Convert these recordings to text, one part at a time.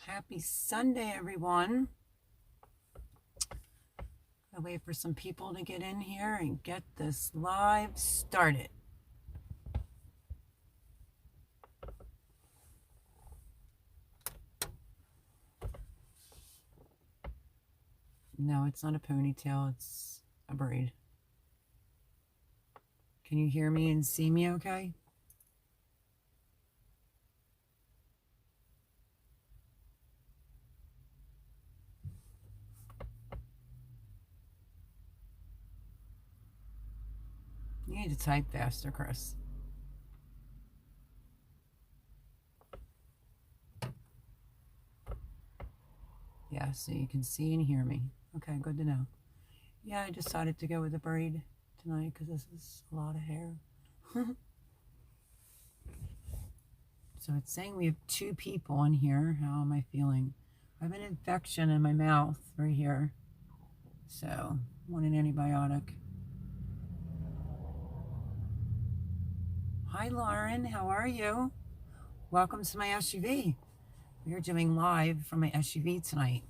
Happy Sunday, everyone. I'll wait for some people to get in here and get this live started. No, it's not a ponytail, it's a braid. Can you hear me and see me okay? You need to type faster, Chris. Yeah, so you can see and hear me. Okay, good to know. Yeah, I decided to go with a braid tonight because this is a lot of hair. So it's saying we have 2 people in here. How am I feeling? I have an infection in my mouth right here. So, I want an antibiotic. Hi, Lauren. How are you? Welcome to my SUV. We are doing live from my SUV tonight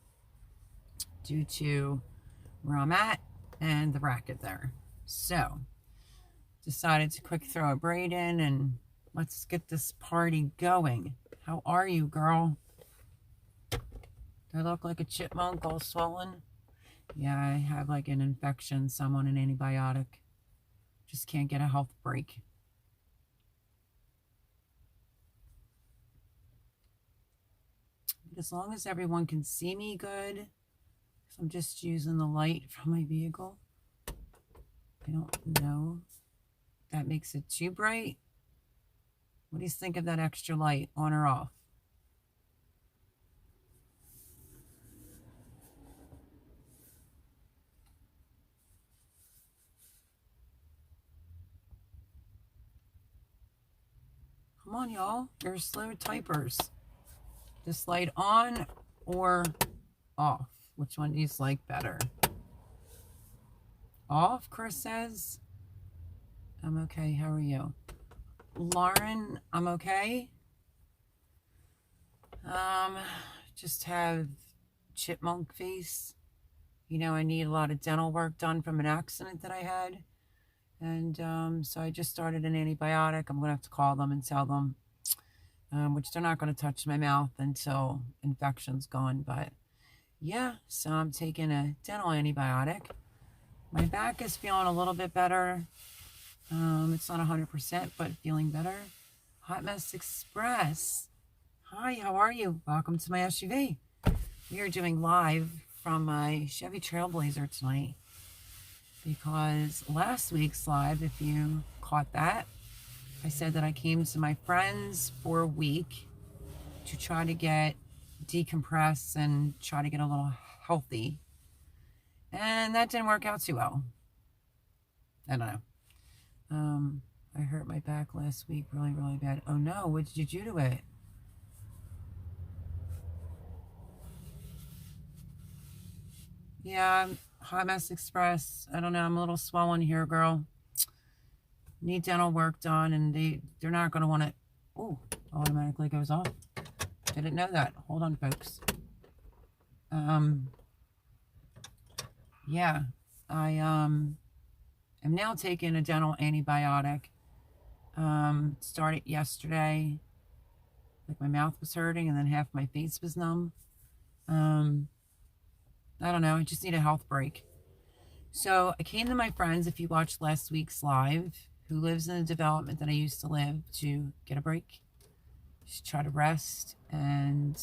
due to where I'm at and the racket there. So, decided to quick throw a braid in and let's get this party going. How are you, girl? Do I look like a chipmunk all swollen? Yeah, I have like an infection, so I'm on an antibiotic. Just can't get a health break. But as long as everyone can see me good, because I'm just using the light from my vehicle. I don't know if that makes it too bright. What do you think of that extra light, on or off? Come on, y'all. You're slow typers. This light on or off? Which one do you like better? Off, Chris says. I'm okay. How are you? Lauren, I'm okay. Just have chipmunk face. You know, I need a lot of dental work done from an accident that I had. And so I just started an antibiotic. I'm going to have to call them and tell them, which they're not going to touch my mouth until infection's gone. But yeah, so I'm taking a dental antibiotic. My back is feeling a little bit better. It's not 100%, but feeling better. Hot Mess Express. Hi, how are you? Welcome to my SUV. We are doing live from my Chevy Trailblazer tonight because last week's live, if you caught that, I said that I came to my friends for a week to try to get decompress and try to get a little healthy. And that didn't work out too well. I don't know. I hurt my back last week really, really bad. Oh no, what did you do to it? Yeah, Hot Mess Express. I don't know. I'm a little swollen here, girl. Need dental work done, and they're not going to want it. Oh, automatically goes off. Didn't know that. Hold on, folks. Yeah, I am now taking a dental antibiotic. Started yesterday. Like my mouth was hurting, and then half my face was numb. I don't know. I just need a health break. So I came to my friends, if you watched last week's live, who lives in the development that I used to live, to get a break. Just try to rest and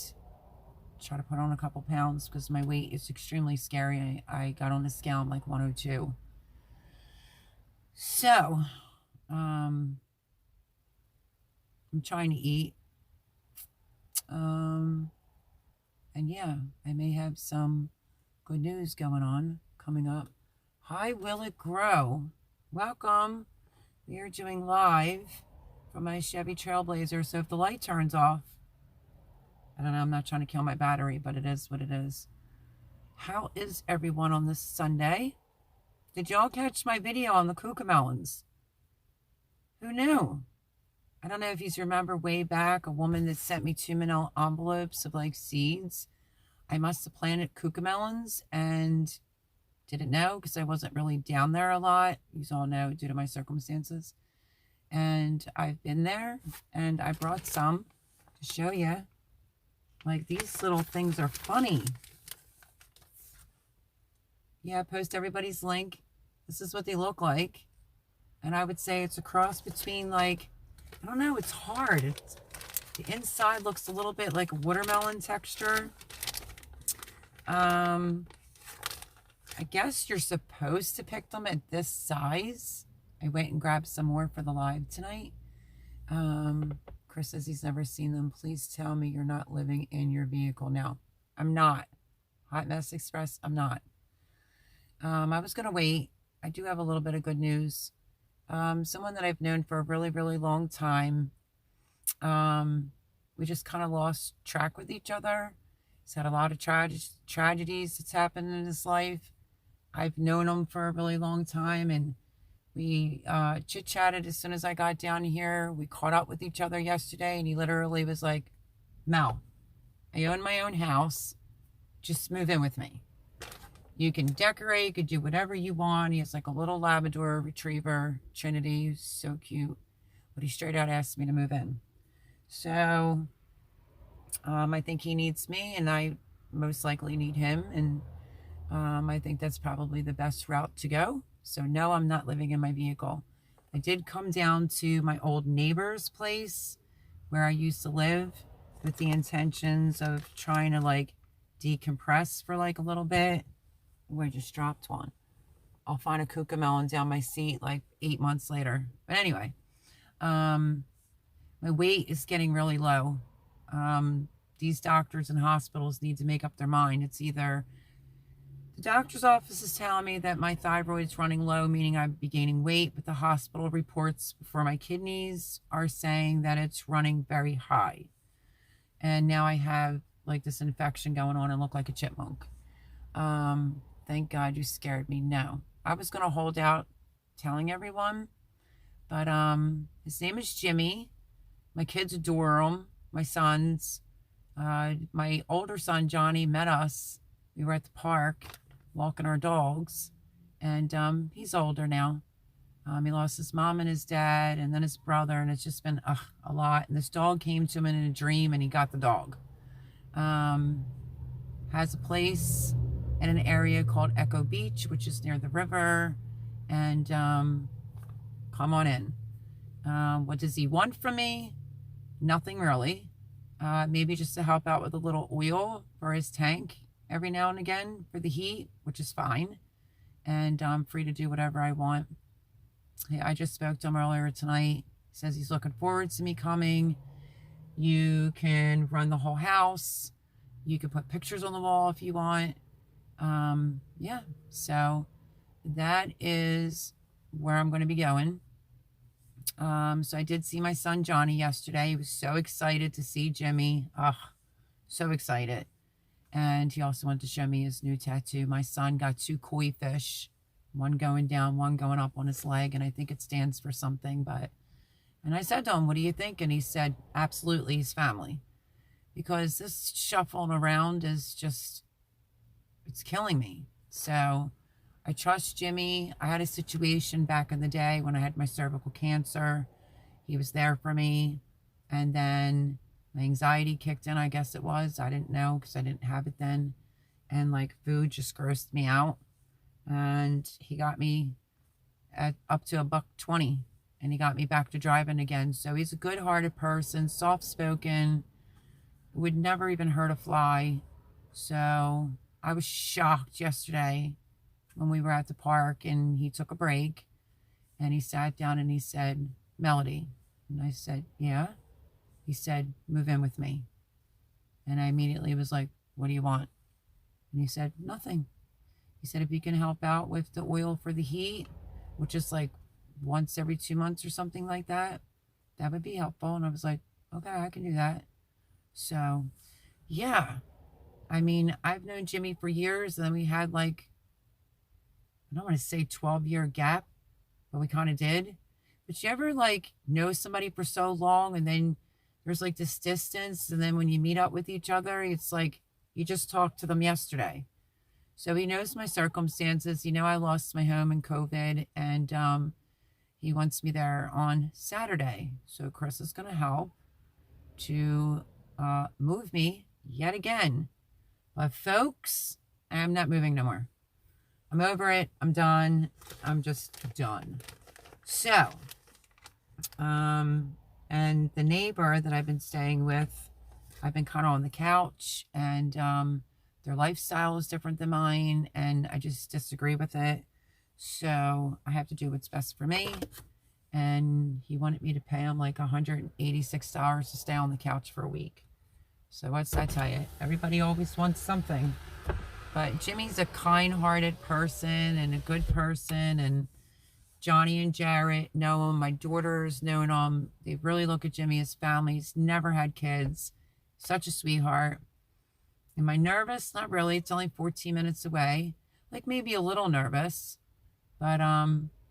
try to put on a couple pounds because my weight is extremely scary. I got on the scale, I'm like 102. So, I'm trying to eat. And yeah, I may have some good news going on coming up. Hi, Will It Grow? Welcome. We are doing live from my Chevy Trailblazer. So if the light turns off, I don't know, I'm not trying to kill my battery, but it is what it is. How is everyone on this Sunday? Did y'all catch my video on the Kooka Melons? Who knew? I don't know if you remember way back, a woman that sent me 2 manila envelopes of like seeds. I must have planted Kooka Melons and didn't know because I wasn't really down there a lot. You all know due to my circumstances. And I've been there and I brought some to show you. Like, these little things are funny. Yeah, post everybody's link. This is what they look like. And I would say it's a cross between, like, I don't know, it's hard. The inside looks a little bit like watermelon texture. I guess you're supposed to pick them at this size. I went and grabbed some more for the live tonight. Chris says he's never seen them. Please tell me you're not living in your vehicle. No, I'm not. Hot Mess Express, I'm not. I was going to wait. I do have a little bit of good news. Someone that I've known for a really, really long time. We just kind of lost track with each other. He's had a lot of tragedies that's happened in his life. I've known him for a really long time, and we chit-chatted as soon as I got down here. We caught up with each other yesterday, and he literally was like, Mel, I own my own house. Just move in with me. You can decorate, you can do whatever you want. He has like a little Labrador retriever, Trinity, who's so cute. But he straight out asked me to move in. So I think he needs me, and I most likely need him. And I think that's probably the best route to go. So no, I'm not living in my vehicle. I did come down to my old neighbor's place where I used to live with the intentions of trying to like decompress for like a little bit. Oh, I just dropped one. I'll find a Kooka Melon down my seat like 8 months later. But anyway, my weight is getting really low. These doctors and hospitals need to make up their mind. It's either the doctor's office is telling me that my thyroid's running low, meaning I'd be gaining weight, but the hospital reports for my kidneys are saying that it's running very high. And now I have like this infection going on and look like a chipmunk. Thank God you scared me. No, I was going to hold out telling everyone, but his name is Jimmy. My kids adore him. My sons, my older son, Johnny, met us. We were at the park walking our dogs, and he's older now. He lost his mom and his dad and then his brother, and it's just been a lot. And this dog came to him in a dream, and he got the dog. Has a place in an area called Echo Beach, which is near the river, and come on in. What does he want from me? Nothing really. Maybe just to help out with a little oil for his tank every now and again for the heat, which is fine. And I'm free to do whatever I want. I just spoke to him earlier tonight. He says he's looking forward to me coming. You can run the whole house. You can put pictures on the wall if you want. Yeah, so that is where I'm going to be going. So I did see my son Johnny yesterday. He was so excited to see Jimmy. So excited. And he also wanted to show me his new tattoo. My son got 2 koi fish, one going down, one going up on his leg, and I think it stands for something. And I said to him, what do you think? And he said, absolutely, his family. Because this shuffling around is just, it's killing me. So I trust Jimmy. I had a situation back in the day when I had my cervical cancer. He was there for me. And then my anxiety kicked in, I guess it was. I didn't know because I didn't have it then. And like food just grossed me out. And he got me up to $1.20. And he got me back to driving again. So he's a good-hearted person, soft-spoken, would never even hurt a fly. So I was shocked yesterday when we were at the park and he took a break and he sat down and he said, Melody. And I said, yeah. He said, move in with me. And I immediately was like, what do you want? And he said, nothing. He said, if you can help out with the oil for the heat, which is like once every 2 months or something like that, that would be helpful. And I was like, okay, I can do that. So, yeah. I mean, I've known Jimmy for years, and then we had like, I don't want to say 12-year gap, but we kind of did. But you ever like know somebody for so long and then there's like this distance, and then when you meet up with each other, it's like you just talked to them yesterday. So he knows my circumstances. I lost my home in COVID, and he wants me there on Saturday. So Chris is going to help to move me yet again. But folks, I'm not moving no more. I'm over it. I'm done. I'm just done. So, and the neighbor that I've been staying with, I've been kind of on the couch, and their lifestyle is different than mine, and I just disagree with it. So I have to do what's best for me. And he wanted me to pay him like $186 to stay on the couch for a week. So what's that tell you? Everybody always wants something. But Jimmy's a kind-hearted person and a good person, and Johnny and Jarrett know him. My daughter's known him. They really look at Jimmy as family. He's never had kids. Such a sweetheart. Am I nervous? Not really. It's only 14 minutes away. Like maybe a little nervous, but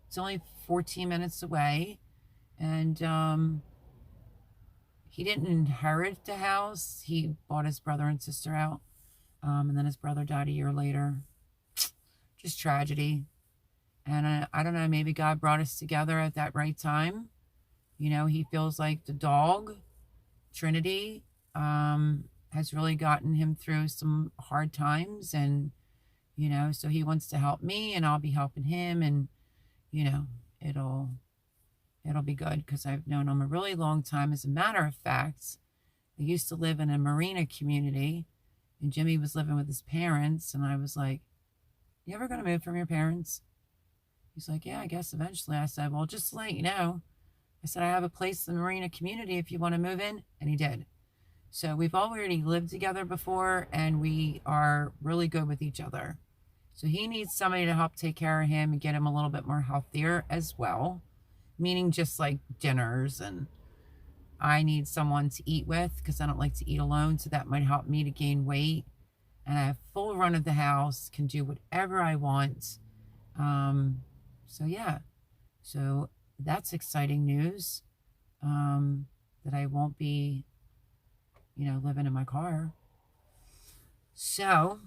it's only 14 minutes away. And he didn't inherit the house. He bought his brother and sister out. And then his brother died a year later. Just tragedy. And I don't know, maybe God brought us together at that right time. He feels like the dog, Trinity, has really gotten him through some hard times. And, so he wants to help me, and I'll be helping him. And, it'll be good, because I've known him a really long time. As a matter of fact, I used to live in a marina community, and Jimmy was living with his parents. And I was like, you ever going to move from your parents? He's like, yeah, I guess eventually. I said, well, just to let you know, I said, I have a place in the marina community if you want to move in. And he did. So we've already lived together before, and we are really good with each other. So he needs somebody to help take care of him and get him a little bit more healthier as well. Meaning just like dinners, and I need someone to eat with, because I don't like to eat alone. So that might help me to gain weight. And I have full run of the house, can do whatever I want. So yeah, so that's exciting news, that I won't be, living in my car. So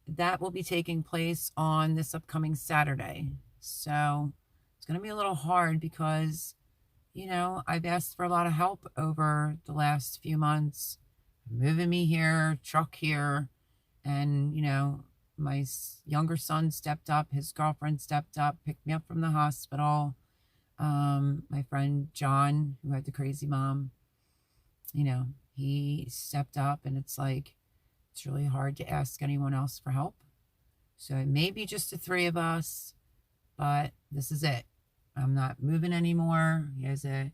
that will be taking place on this upcoming Saturday. So it's going to be a little hard because, I've asked for a lot of help over the last few months, moving me here, truck here, and, my younger son stepped up, his girlfriend stepped up, picked me up from the hospital. My friend John, who had the crazy mom, he stepped up, and it's like, it's really hard to ask anyone else for help. So it may be just the three of us, but this is it. I'm not moving anymore. He has a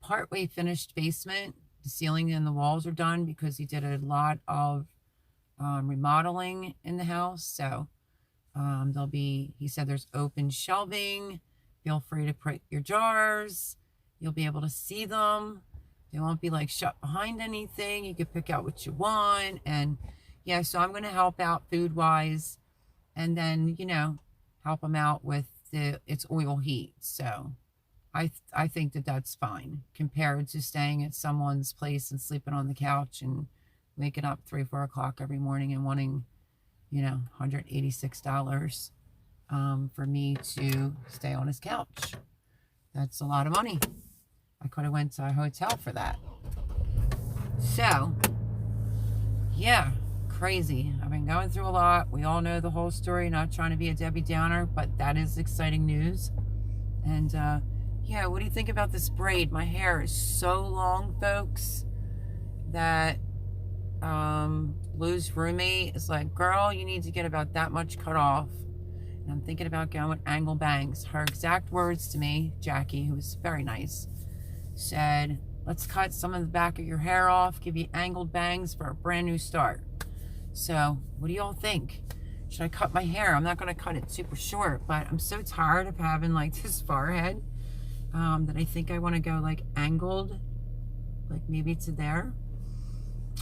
partway finished basement. The ceiling and the walls are done because he did a lot of remodeling in the house. So he said there's open shelving. Feel free to put your jars. You'll be able to see them. They won't be like shut behind anything. You can pick out what you want. And yeah, so I'm going to help out food wise, and then, help them out with it's oil heat. So I think that that's fine compared to staying at someone's place and sleeping on the couch and waking up 3, 4 o'clock every morning and wanting, $186 for me to stay on his couch. That's a lot of money. I could have went to a hotel for that. So, yeah, crazy. I've been going through a lot. We all know the whole story, not trying to be a Debbie Downer, but that is exciting news. And, yeah, what do you think about this braid? My hair is so long, folks, that Lou's roommate is like, girl, you need to get about that much cut off. And I'm thinking about going with angle bangs. Her exact words to me, Jackie, who was very nice, said, let's cut some of the back of your hair off, give you angled bangs for a brand new start. So what do y'all think? Should I cut my hair? I'm not going to cut it super short, but I'm so tired of having like this forehead that I think I want to go like angled, like maybe to there.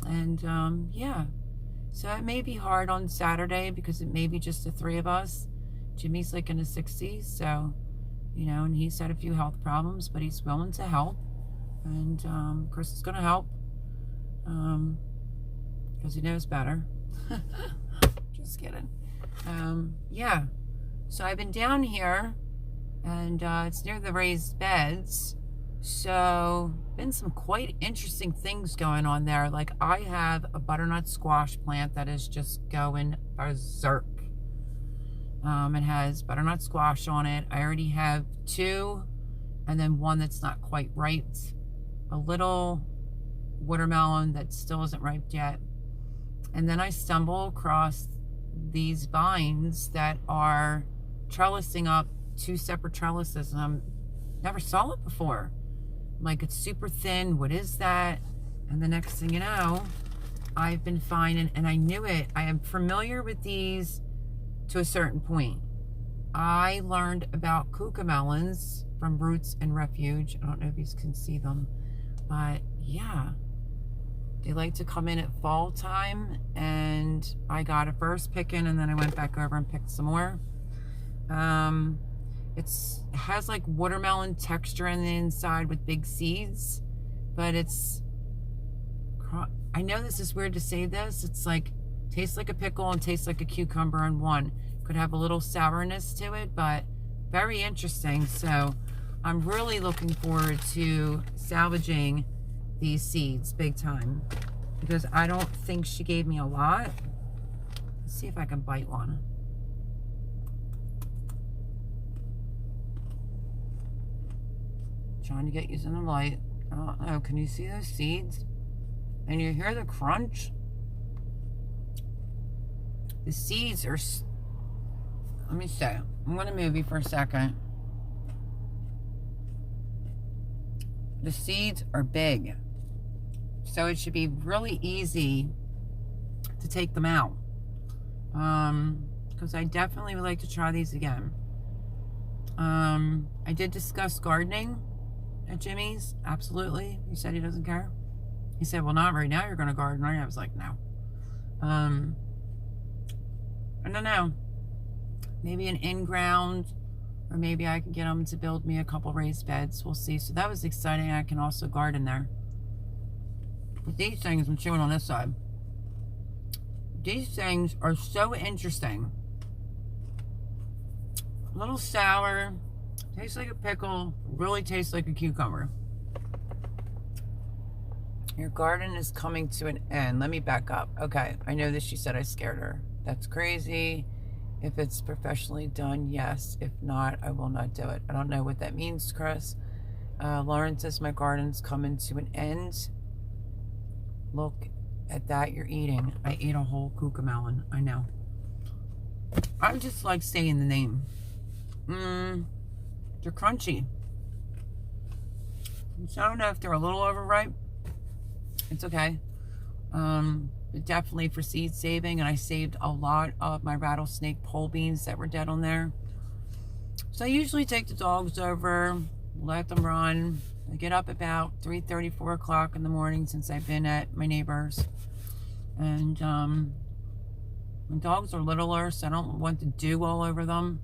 And yeah, so it may be hard on Saturday because it may be just the three of us. Jimmy's like in his 60s, so you know, and he's had a few health problems, but he's willing to help. And Chris is going to help because he knows better. Just kidding. Yeah. So I've been down here, and it's near the raised beds. So been some quite interesting things going on there. Like I have a butternut squash plant that is just going berserk. It has butternut squash on it. I already have 2, and then one that's not quite ripe. A little watermelon that still isn't ripe yet. And then I stumble across these vines that are trellising up 2 separate trellises, and I never saw it before. I'm like, it's super thin. What is that? And the next thing you know, I've been finding, and I knew it. I am familiar with these to a certain point. I learned about Kooka Melons from Roots and Refuge. I don't know if you can see them, but yeah, they like to come in at fall time, and I got a first picking, and then I went back over and picked some more. It has like watermelon texture on the inside with big seeds, but I know this is weird to say this, it's like, tastes like a pickle and tastes like a cucumber in one. Could have a little sourness to it, but very interesting. So I'm really looking forward to salvaging these seeds big time, because I don't think she gave me a lot. Let's see if I can bite one. Trying to get using the light. I don't know, can you see those seeds? And you hear the crunch? The seeds are, let me see. I'm going to move you for a second. The seeds are big. So it should be really easy to take them out. Because I definitely would like to try these again. I did discuss gardening at Jimmy's. Absolutely. He said he doesn't care. He said, well, not right now. You're going to garden, right? I was like, no. I don't know. Maybe an in-ground, or maybe I can get them to build me a couple raised beds. We'll see. So that was exciting. I can also garden there. But these things, I'm chewing on this side. These things are so interesting. A little sour. Tastes like a pickle. Really tastes like a cucumber. Your garden is coming to an end. Let me back up. Okay, I know this. She said I scared her. That's crazy. If it's professionally done, yes. If not, I will not do it. I don't know what that means, Chris. Lauren says my garden's coming to an end. Look at that, you're eating. I ate a whole Kooka melon. I know. I'm just like saying the name. They're crunchy. So I don't know if they're a little overripe. It's okay. But definitely for seed saving, and I saved a lot of my rattlesnake pole beans that were dead on there. So I usually take the dogs over, let them run. I get up about 3:30, 4 o'clock in the morning since I've been at my neighbor's. And my dogs are littler, so I don't want the dew all over them.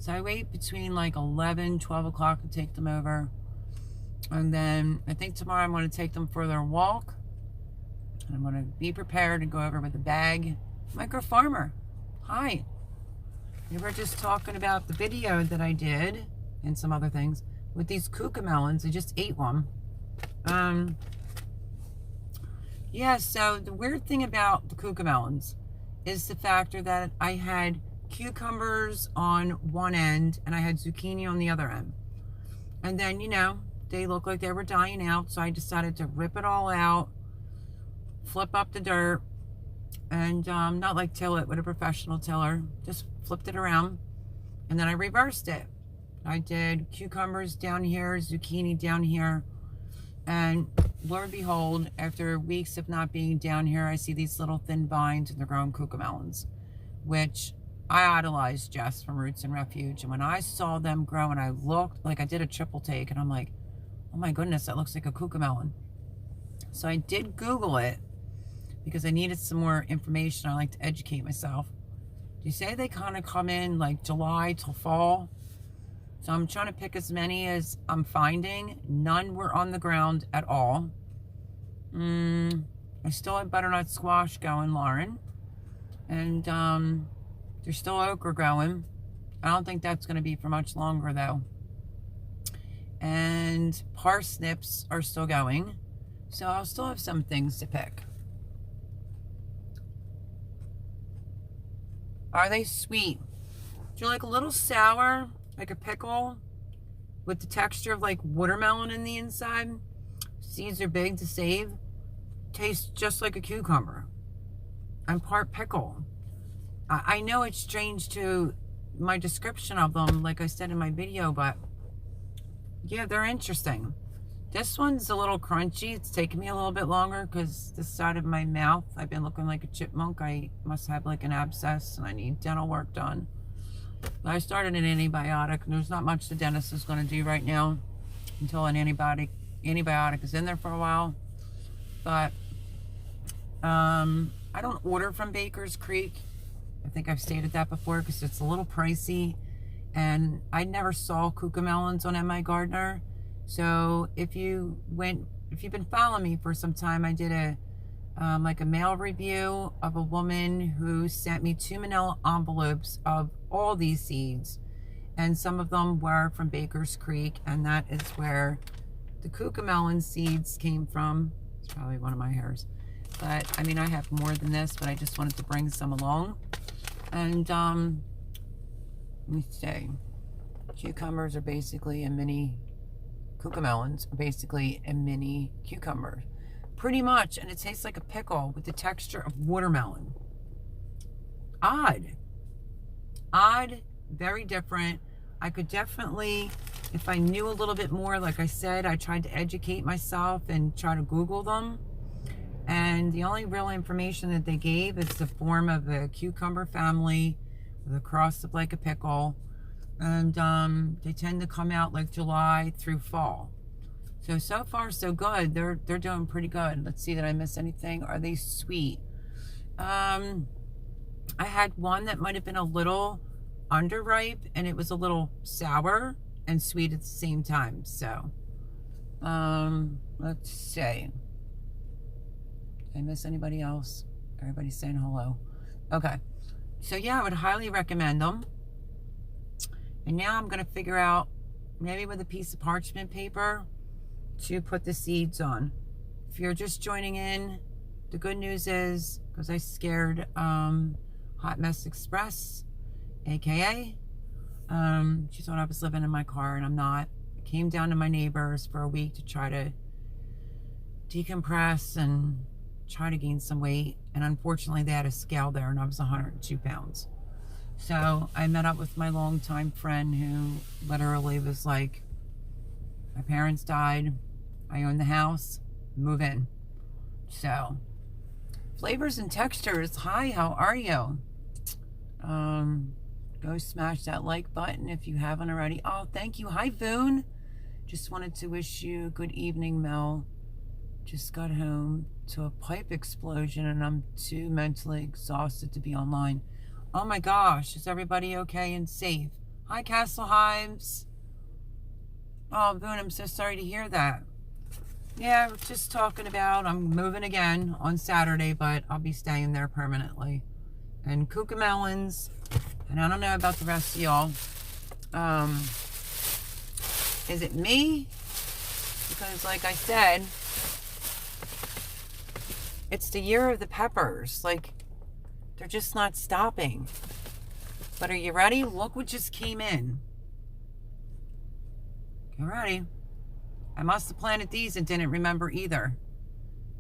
So I wait between like 11, 12 o'clock to take them over. And then I think tomorrow I'm going to take them for their walk. And I'm going to be prepared to go over with a bag. Micro Farmer, hi. We were just talking about the video that I did and some other things with these Kooka melons. I just ate one. Yeah, so the weird thing about the Kooka melons is the factor that I had cucumbers on one end and I had zucchini on the other end. And then, you know, they looked like they were dying out, so I decided to rip it all out, flip up the dirt, and not like till it with a professional tiller, just flipped it around, and then I reversed it. I did cucumbers down here, zucchini down here, and lo and behold, after weeks of not being down here, I see these little thin vines and they're growing Kooka melons, which I idolized Jess from Roots and Refuge. And when I saw them grow and I looked, like I did a triple take, and I'm like, oh my goodness, that looks like a Kooka melon. So I did Google it because I needed some more information. I like to educate myself. Do you say they kind of come in like July till fall? So I'm trying to pick as many as I'm finding. None were on the ground at all. I still have butternut squash going, Lauren. And there's still okra going. I don't think that's going to be for much longer, though. And parsnips are still going. So I'll still have some things to pick. Are they sweet? Do you like a little sour, like a pickle, with the texture of like watermelon in the inside? Seeds are big to save. Tastes just like a cucumber. I'm part pickle. I know it's strange to my description of them, like I said in my video, but yeah, they're interesting. This one's a little crunchy. It's taken me a little bit longer because this side of my mouth, I've been looking like a chipmunk. I must have like an abscess and I need dental work done. But I started an antibiotic, and there's not much the dentist is going to do right now until an antibiotic is in there for a while. But I don't order from Baker's Creek. I think I've stated that before because it's a little pricey, and I never saw Kooka Melons on MI Gardener. So if you've been following me for some time, I did a like a mail review of a woman who sent me 2 manila envelopes of all these seeds, and some of them were from Baker's Creek, and that is where the Kooka Melon seeds came from. It's probably one of my hairs, but I mean, I have more than this, but I just wanted to bring some along. And let me say, cucumbers are basically a mini, Kooka Melons are basically a mini cucumber. Pretty much, and it tastes like a pickle with the texture of watermelon. Odd, very different. I could definitely, if I knew a little bit more, like I said, I tried to educate myself and try to Google them. And the only real information that they gave is the form of a cucumber family with a cross of like a pickle. And they tend to come out like July through fall. So far so good. They're doing pretty good. Let's see, did I miss anything? Are they sweet? I had one that might have been a little underripe, and it was a little sour and sweet at the same time. So let's see. Did I miss anybody else? Everybody's saying hello. Okay. So yeah, I would highly recommend them. And now I'm going to figure out, maybe with a piece of parchment paper, to put the seeds on. If you're just joining in, the good news is, because I scared Hot Mess Express, aka she thought I was living in my car, and I'm not. I came down to my neighbors for a week to try to decompress and try to gain some weight, and unfortunately they had a scale there and I was 102 pounds. So I met up with my longtime friend who literally was like, my parents died, I own the house, move in. So, flavors and textures, hi, how are you? Go smash that like button if you haven't already. Oh, thank you. Hi, Boone. Just wanted to wish you good evening, Mel. Just got home to a pipe explosion and I'm too mentally exhausted to be online. Oh my gosh, is everybody okay and safe? Hi, Castle Hives. Oh, Boone, I'm so sorry to hear that. Yeah, we're just talking about, I'm moving again on Saturday, but I'll be staying there permanently. And Kooka Melons, and I don't know about the rest of y'all. Is it me? Because like I said, it's the year of the peppers. Like, they're just not stopping. But are you ready? Look what just came in. Get ready. I must have planted these and didn't remember either.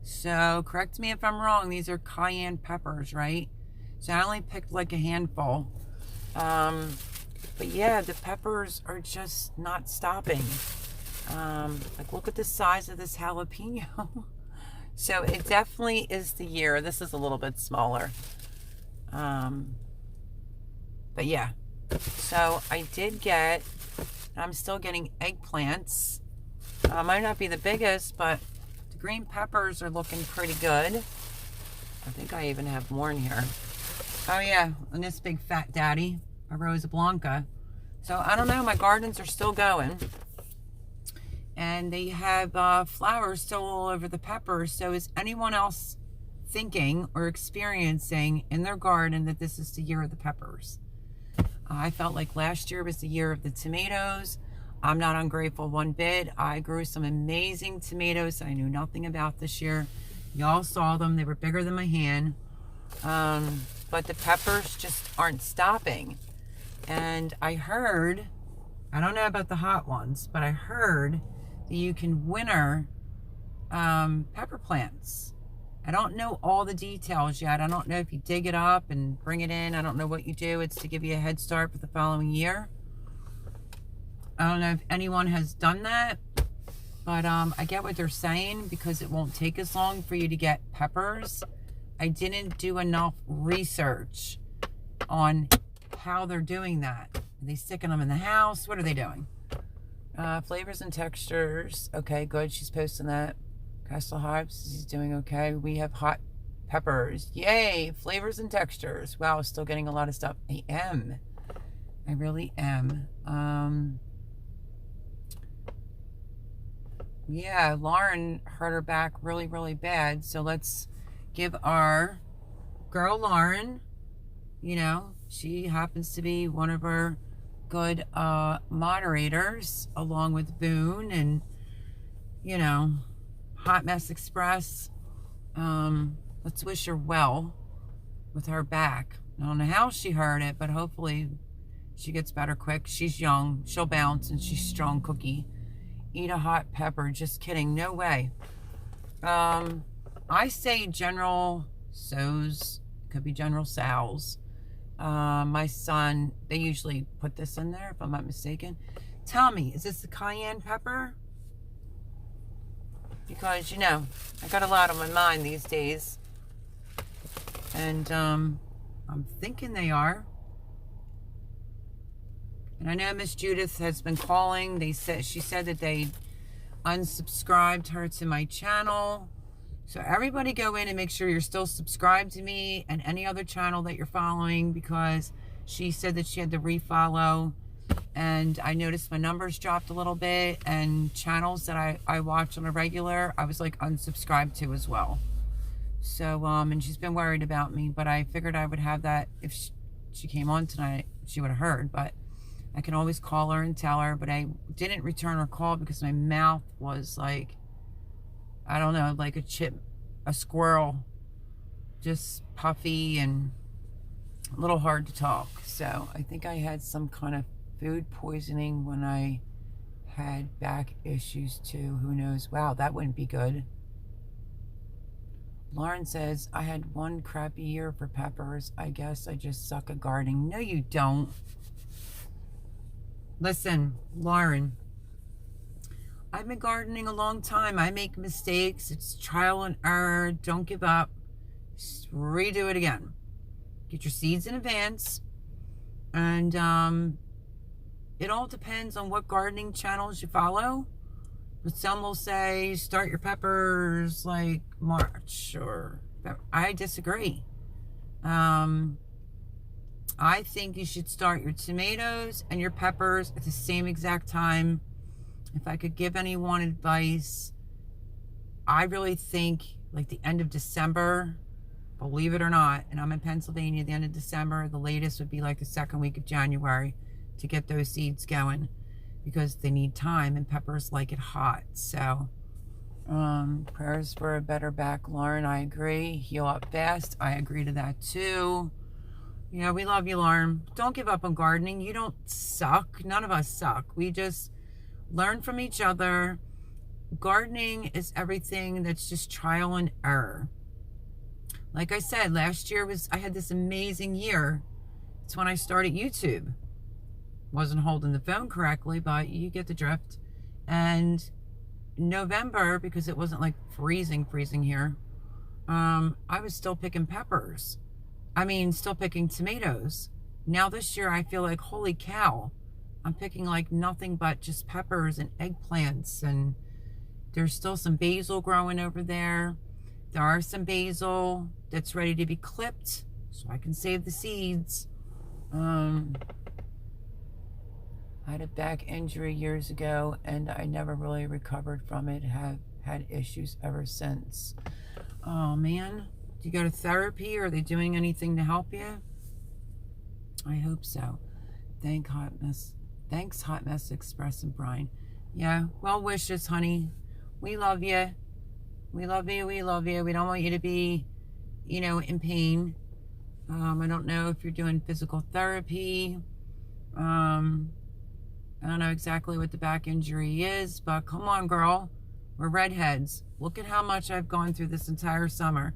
So, correct me if I'm wrong. These are Cayenne Peppers, right? So, I only picked like a handful. But yeah, the peppers are just not stopping. Like, look at the size of this jalapeno. So, it definitely is the year. This is a little bit smaller. But yeah. So, I did get, I'm still getting eggplants. Might not be the biggest, but the green peppers are looking pretty good. I think I even have more in here. Oh yeah, and this big fat daddy, a Rosa Blanca. So I don't know, my gardens are still going. And they have flowers still all over the peppers. So is anyone else thinking or experiencing in their garden that this is the year of the peppers? I felt like last year was the year of the tomatoes. I'm not ungrateful one bit. I grew some amazing tomatoes I knew nothing about this year. Y'all saw them. They were bigger than my hand. But the peppers just aren't stopping. And I heard, I don't know about the hot ones, but I heard that you can winter pepper plants. I don't know all the details yet. I don't know if you dig it up and bring it in. I don't know what you do. It's to give you a head start for the following year. I don't know if anyone has done that, but I get what they're saying because it won't take as long for you to get peppers. I didn't do enough research on how they're doing that. Are they sticking them in the house? What are they doing? Flavors and textures. Okay, good. She's posting that. Castle Hives is doing okay. We have hot peppers. Yay! Flavors and textures. Wow, still getting a lot of stuff. I am. I really am. Yeah, Lauren hurt her back really, really bad. So let's give our girl Lauren, you know, she happens to be one of our good moderators along with Boone and, you know, Hot Mess Express. Let's wish her well with her back. I don't know how she hurt it, but hopefully she gets better quick. She's young. She'll bounce and she's strong cookie. Eat a hot pepper. Just kidding. No way. I say General So's. Could be General Sal's. My son, they usually put this in there if I'm not mistaken. Tell me, is this the cayenne pepper? Because, you know, I got a lot on my mind these days. And I'm thinking they are. And I know Miss Judith has been calling. She said that they unsubscribed her to my channel. So everybody go in and make sure you're still subscribed to me and any other channel that you're following, because she said that she had to refollow. And I noticed my numbers dropped a little bit, and channels that I watch on a regular, I was like unsubscribed to as well. So, and she's been worried about me, but I figured I would have that if she came on tonight, she would have heard, but I can always call her and tell her, but I didn't return her call because my mouth was like, I don't know, like a squirrel, just puffy and a little hard to talk. So I think I had some kind of food poisoning when I had back issues too. Who knows? Wow, that wouldn't be good. Lauren says, I had one crappy year for peppers. I guess I just suck at gardening. No, you don't. Listen, Lauren, I've been gardening a long time. I make mistakes. It's trial and error. Don't give up. Just redo it again. Get your seeds in advance. And it all depends on what gardening channels you follow. But some will say start your peppers like March, or I disagree. I think you should start your tomatoes and your peppers at the same exact time. If I could give anyone advice, I really think like the end of December, believe it or not, and I'm in Pennsylvania, the end of December, the latest would be like the second week of January to get those seeds going, because they need time and peppers like it hot. So prayers for a better back, Lauren. I agree. Heal up fast. I agree to that too. Yeah, we love you, Lauren. Don't give up on gardening. You don't suck. None of us suck. We just learn from each other. Gardening is everything that's just trial and error. Like I said, last year I had this amazing year. It's when I started YouTube. Wasn't holding the phone correctly, but you get the drift. And November, because it wasn't like freezing here, I was still picking peppers. I mean, still picking tomatoes. Now this year, I feel like, holy cow, I'm picking like nothing but just peppers and eggplants, and there's still some basil growing over there. There are some basil that's ready to be clipped, so I can save the seeds. I had a back injury years ago, and I never really recovered from it. Have had issues ever since. Oh, man. Do you go to therapy? Are they doing anything to help you? I hope so. Thanks, Hot Mess Express and Brian. Yeah, well wishes, honey. We love you. We love you. We love you. We don't want you to be, in pain. I don't know if you're doing physical therapy. I don't know exactly what the back injury is, but come on, girl. We're redheads. Look at how much I've gone through this entire summer.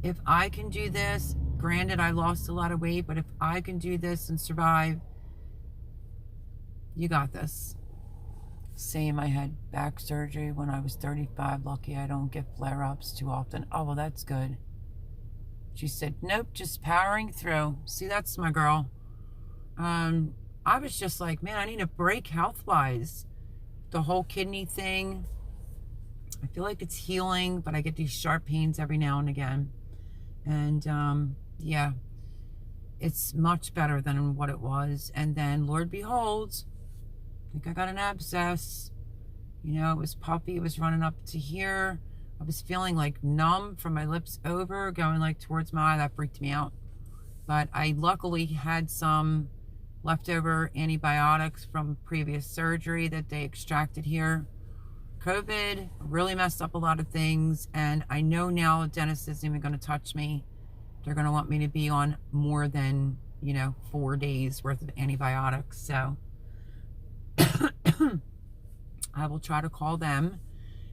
If I can do this, granted I lost a lot of weight, but if I can do this and survive, you got this. Same, I had back surgery when I was 35. Lucky I don't get flare-ups too often. Oh, well, that's good. She said, nope, just powering through. See, that's my girl. I was just like, man, I need a break health-wise. The whole kidney thing, I feel like it's healing, but I get these sharp pains every now and again. And, yeah, it's much better than what it was. And then, Lord behold, I think I got an abscess. It was puffy. It was running up to here. I was feeling like numb from my lips over, going like towards my eye. That freaked me out. But I luckily had some leftover antibiotics from previous surgery that they extracted here. COVID really messed up a lot of things, and I know now a dentist isn't even going to touch me. They're going to want me to be on more than, 4 days worth of antibiotics. So I will try to call them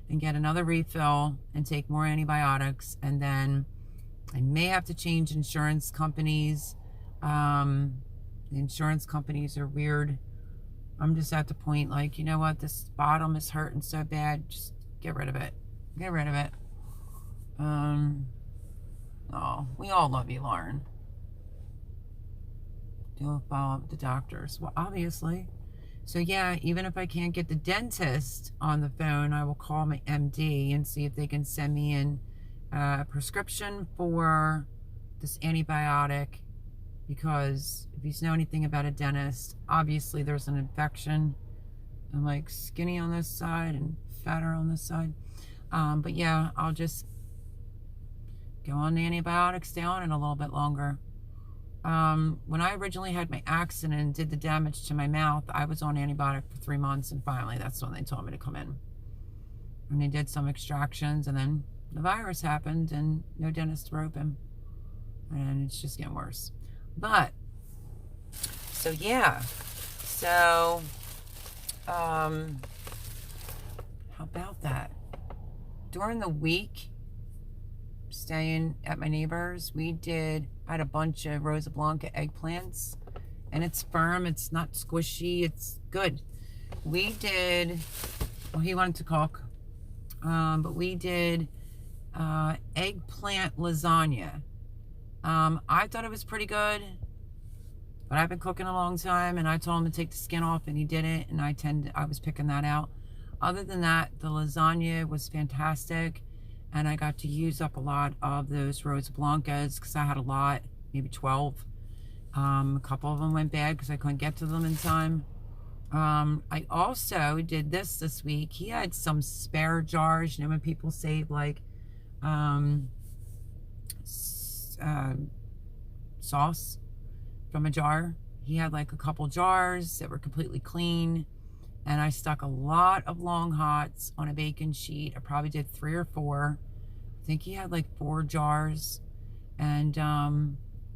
and get another refill and take more antibiotics, and then I may have to change insurance companies. The insurance companies are weird. I'm just at the point, like, you know what, this bottom is hurting so bad, just get rid of it. Get rid of it. Oh, we all love you, Lauren. Do a follow-up with the doctors. Well, obviously. So, yeah, even if I can't get the dentist on the phone, I will call my MD and see if they can send me in a prescription for this antibiotic, because if you know anything about a dentist, obviously there's an infection. I'm like skinny on this side and fatter on this side. But yeah, I'll just go on the antibiotics down and a little bit longer. When I originally had my accident and did the damage to my mouth, I was on antibiotic for 3 months, and finally that's when they told me to come in. And they did some extractions, and then the virus happened and no dentists were open. And it's just getting worse. But, so yeah. So, how about that? During the week, staying at my neighbor's, I had a bunch of Rosa Blanca eggplants, and it's firm, it's not squishy, it's good. We did, well, he wanted to cook, but we did eggplant lasagna. I thought it was pretty good, but I've been cooking a long time, and I told him to take the skin off, and he didn't, and I was picking that out. Other than that, the lasagna was fantastic, and I got to use up a lot of those Rosa Blancas, because I had a lot, maybe 12. A couple of them went bad because I couldn't get to them in time. I also did this week. He had some spare jars, when people save like sauce from a jar. He had like a couple jars that were completely clean, and I stuck a lot of long hots on a baking sheet. I probably did 3 or 4. I think he had like 4 jars, and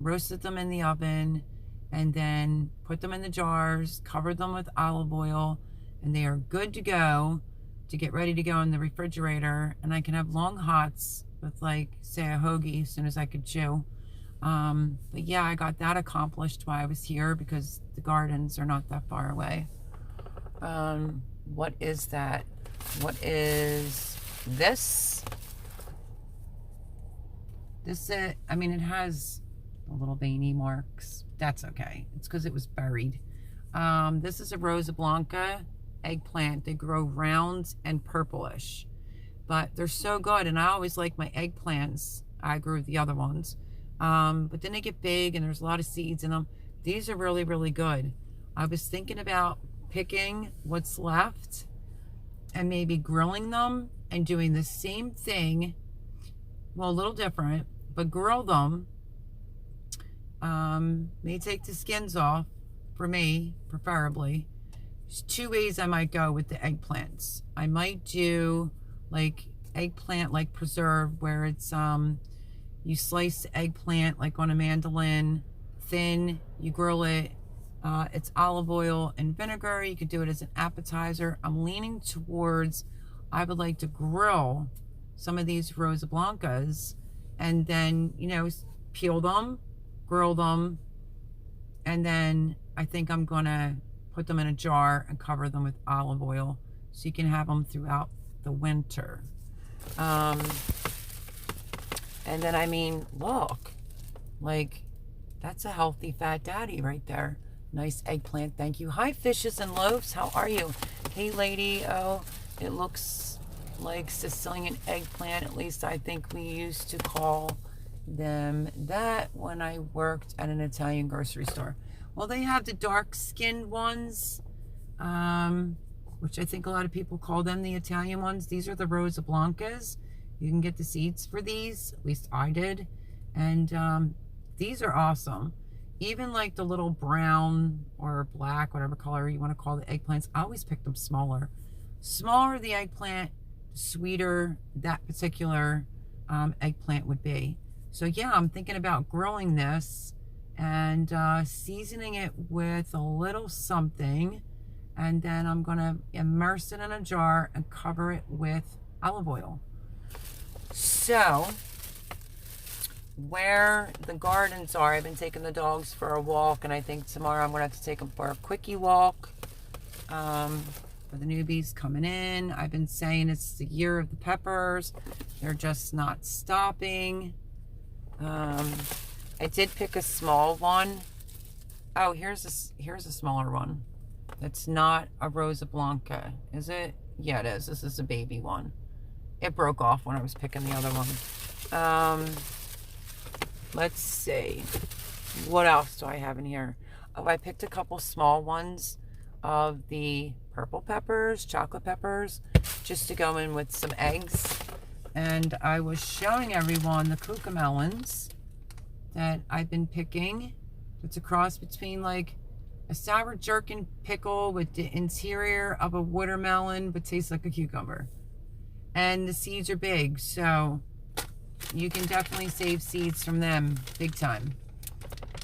roasted them in the oven, and then put them in the jars, covered them with olive oil, and they are good to go to get ready to go in the refrigerator. And I can have long hots with, like, say, a hoagie as soon as I could chew. But yeah, I got that accomplished while I was here, because the gardens are not that far away. What is that? What is this? It has the little veiny marks. That's okay. It's because it was buried. This is a Rosa Blanca eggplant. They grow round and purplish, but they're so good. And I always like my eggplants. I grew the other ones. But then they get big and there's a lot of seeds in them. These are really, really good. I was thinking about picking what's left and maybe grilling them and doing the same thing, well, a little different, but grill them. May take the skins off, for me, preferably. There's two ways I might go with the eggplants. I might do like eggplant like preserve, where it's you slice the eggplant like on a mandolin, thin, you grill it. It's olive oil and vinegar. You could do it as an appetizer. I'm leaning towards, I would like to grill some of these Rosa Blancas and then, you know, peel them, grill them, and then I think I'm gonna put them in a jar and cover them with olive oil so you can have them throughout the winter. And then, I mean, look, like, that's a healthy fat daddy right there. Nice eggplant, thank you. Hi, Fishes and Loaves, how are you? Hey, lady, oh, it looks like Sicilian eggplant. At least I think we used to call them that when I worked at an Italian grocery store. Well, they have the dark-skinned ones, which I think a lot of people call them the Italian ones. These are the Rosa Blancas. You can get the seeds for these, at least I did. And these are awesome. Even like the little brown or black, whatever color you want to call the eggplants, I always pick them smaller. Smaller the eggplant, sweeter that particular eggplant would be. So yeah, I'm thinking about grilling this and seasoning it with a little something. And then I'm going to immerse it in a jar and cover it with olive oil. So, where the gardens are, I've been taking the dogs for a walk, and I think tomorrow I'm going to have to take them for a quickie walk. For the newbies coming in, I've been saying it's the year of the peppers. They're just not stopping. I did pick a small one. Oh, here's a smaller one. It's not a Rosa Blanca, is it? Yeah, it is. This is a baby one. It broke off when I was picking the other one. Let's see. What else do I have in here? Oh, I picked a couple small ones of the purple peppers, chocolate peppers, just to go in with some eggs. And I was showing everyone the Kooka Melons that I've been picking. It's a cross between like a sour jerkin pickle with the interior of a watermelon, but tastes like a cucumber. And the seeds are big, so you can definitely save seeds from them big time.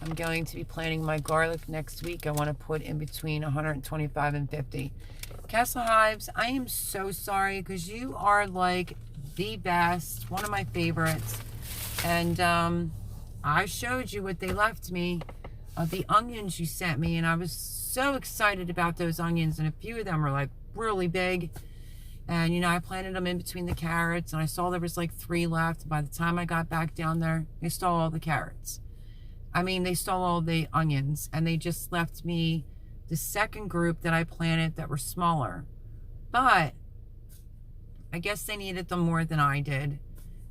I'm going to be planting my garlic next week. I want to put in between 125 and 50. Castle Hives, I am so sorry because you are like the best, one of my favorites. And I showed you what they left me of the onions you sent me, and I was so excited about those onions, and a few of them were like really big. And, you know, I planted them in between the carrots, and I saw there was like 3 left. By the time I got back down there, they stole all the carrots. I mean, they stole all the onions, and they just left me the second group that I planted that were smaller. But I guess they needed them more than I did.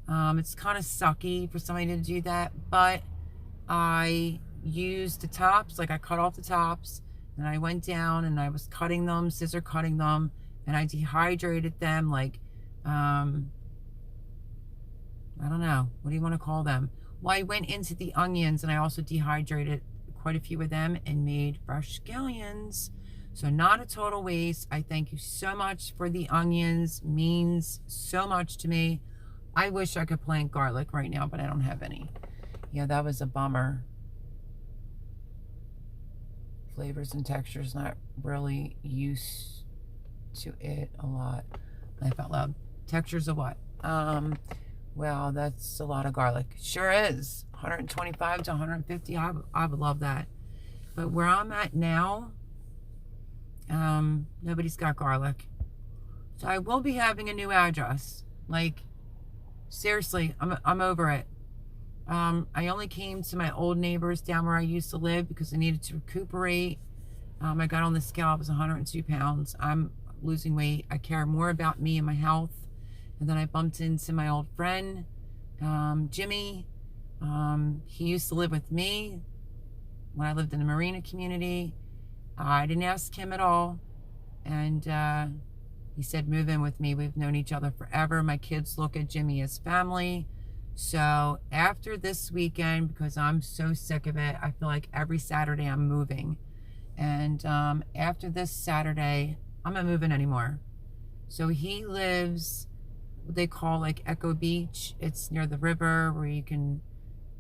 It's kind of sucky for somebody to do that, but I used the tops, like I cut off the tops, and I went down and I was cutting them, scissor cutting them, and I dehydrated them like, I don't know, what do you want to call them? Well, I went into the onions and I also dehydrated quite a few of them and made fresh scallions. So not a total waste. I thank you so much for the onions. Means so much to me. I wish I could plant garlic right now, but I don't have any. Yeah, that was a bummer. Flavors and textures, not really used to it a lot. Laugh out loud. Textures of what? Well, that's a lot of garlic. Sure is. 125 to 150. I would love that. But where I'm at now, nobody's got garlic. So I will be having a new address. Like, seriously, I'm over it. I only came to my old neighbors down where I used to live because I needed to recuperate. I got on the scale. I was 102 pounds. I'm losing weight. I care more about me and my health. And then I bumped into my old friend, Jimmy. He used to live with me when I lived in the Marina community. I didn't ask him at all. And he said, move in with me. We've known each other forever. My kids look at Jimmy as family. So after this weekend, because I'm so sick of it, I feel like every Saturday I'm moving. And after this Saturday, I'm not moving anymore. So he lives what they call like Echo Beach. It's near the river where you can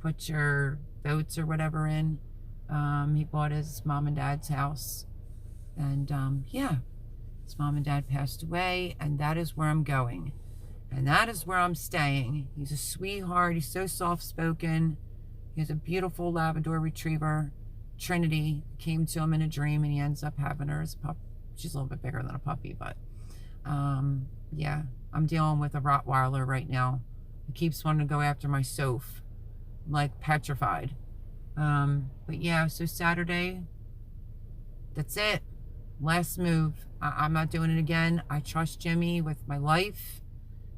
put your boats or whatever in. He bought his mom and dad's house. And yeah, his mom and dad passed away, and that is where I'm going. And that is where I'm staying. He's a sweetheart. He's so soft-spoken. He has a beautiful Labrador Retriever, Trinity. Came to him in a dream, and he ends up having her as a pup. She's a little bit bigger than a puppy, but yeah, I'm dealing with a Rottweiler right now. He keeps wanting to go after my sofa, like petrified. But yeah, so Saturday, that's it. Last move. I'm not doing it again. I trust Jimmy with my life,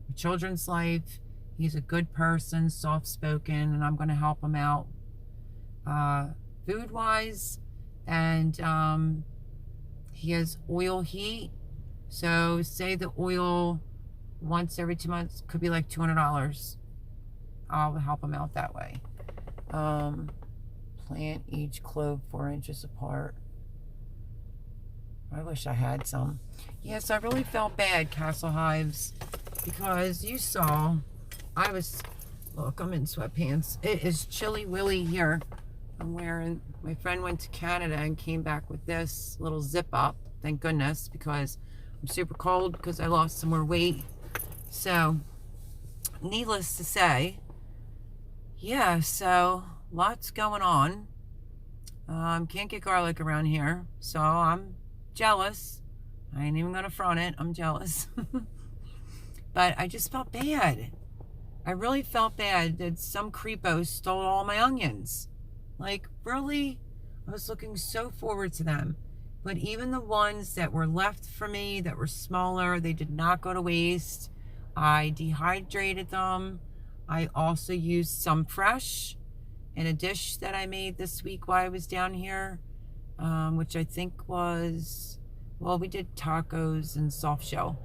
my children's life. He's a good person, soft-spoken, and I'm going to help him out food-wise. And he has oil heat. So say the oil once every 2 months could be like $200. I'll help him out that way. Plant each clove 4 inches apart. I wish I had some. Yes, I really felt bad, Castle Hives, because you saw look, I'm in sweatpants. It is chilly willy here. I'm wearing, my friend went to Canada and came back with this little zip up, thank goodness, because I'm super cold because I lost some more weight. So, needless to say, yeah, so lots going on. Can't get garlic around here, so I'm jealous. I ain't even gonna front it. I'm jealous. But I just felt bad. I really felt bad that some creepo stole all my onions. Like, really? I was looking so forward to them. But even the ones that were left for me, that were smaller, they did not go to waste. I dehydrated them. I also used some fresh in a dish that I made this week while I was down here. Which I think was, well, we did tacos and soft shell.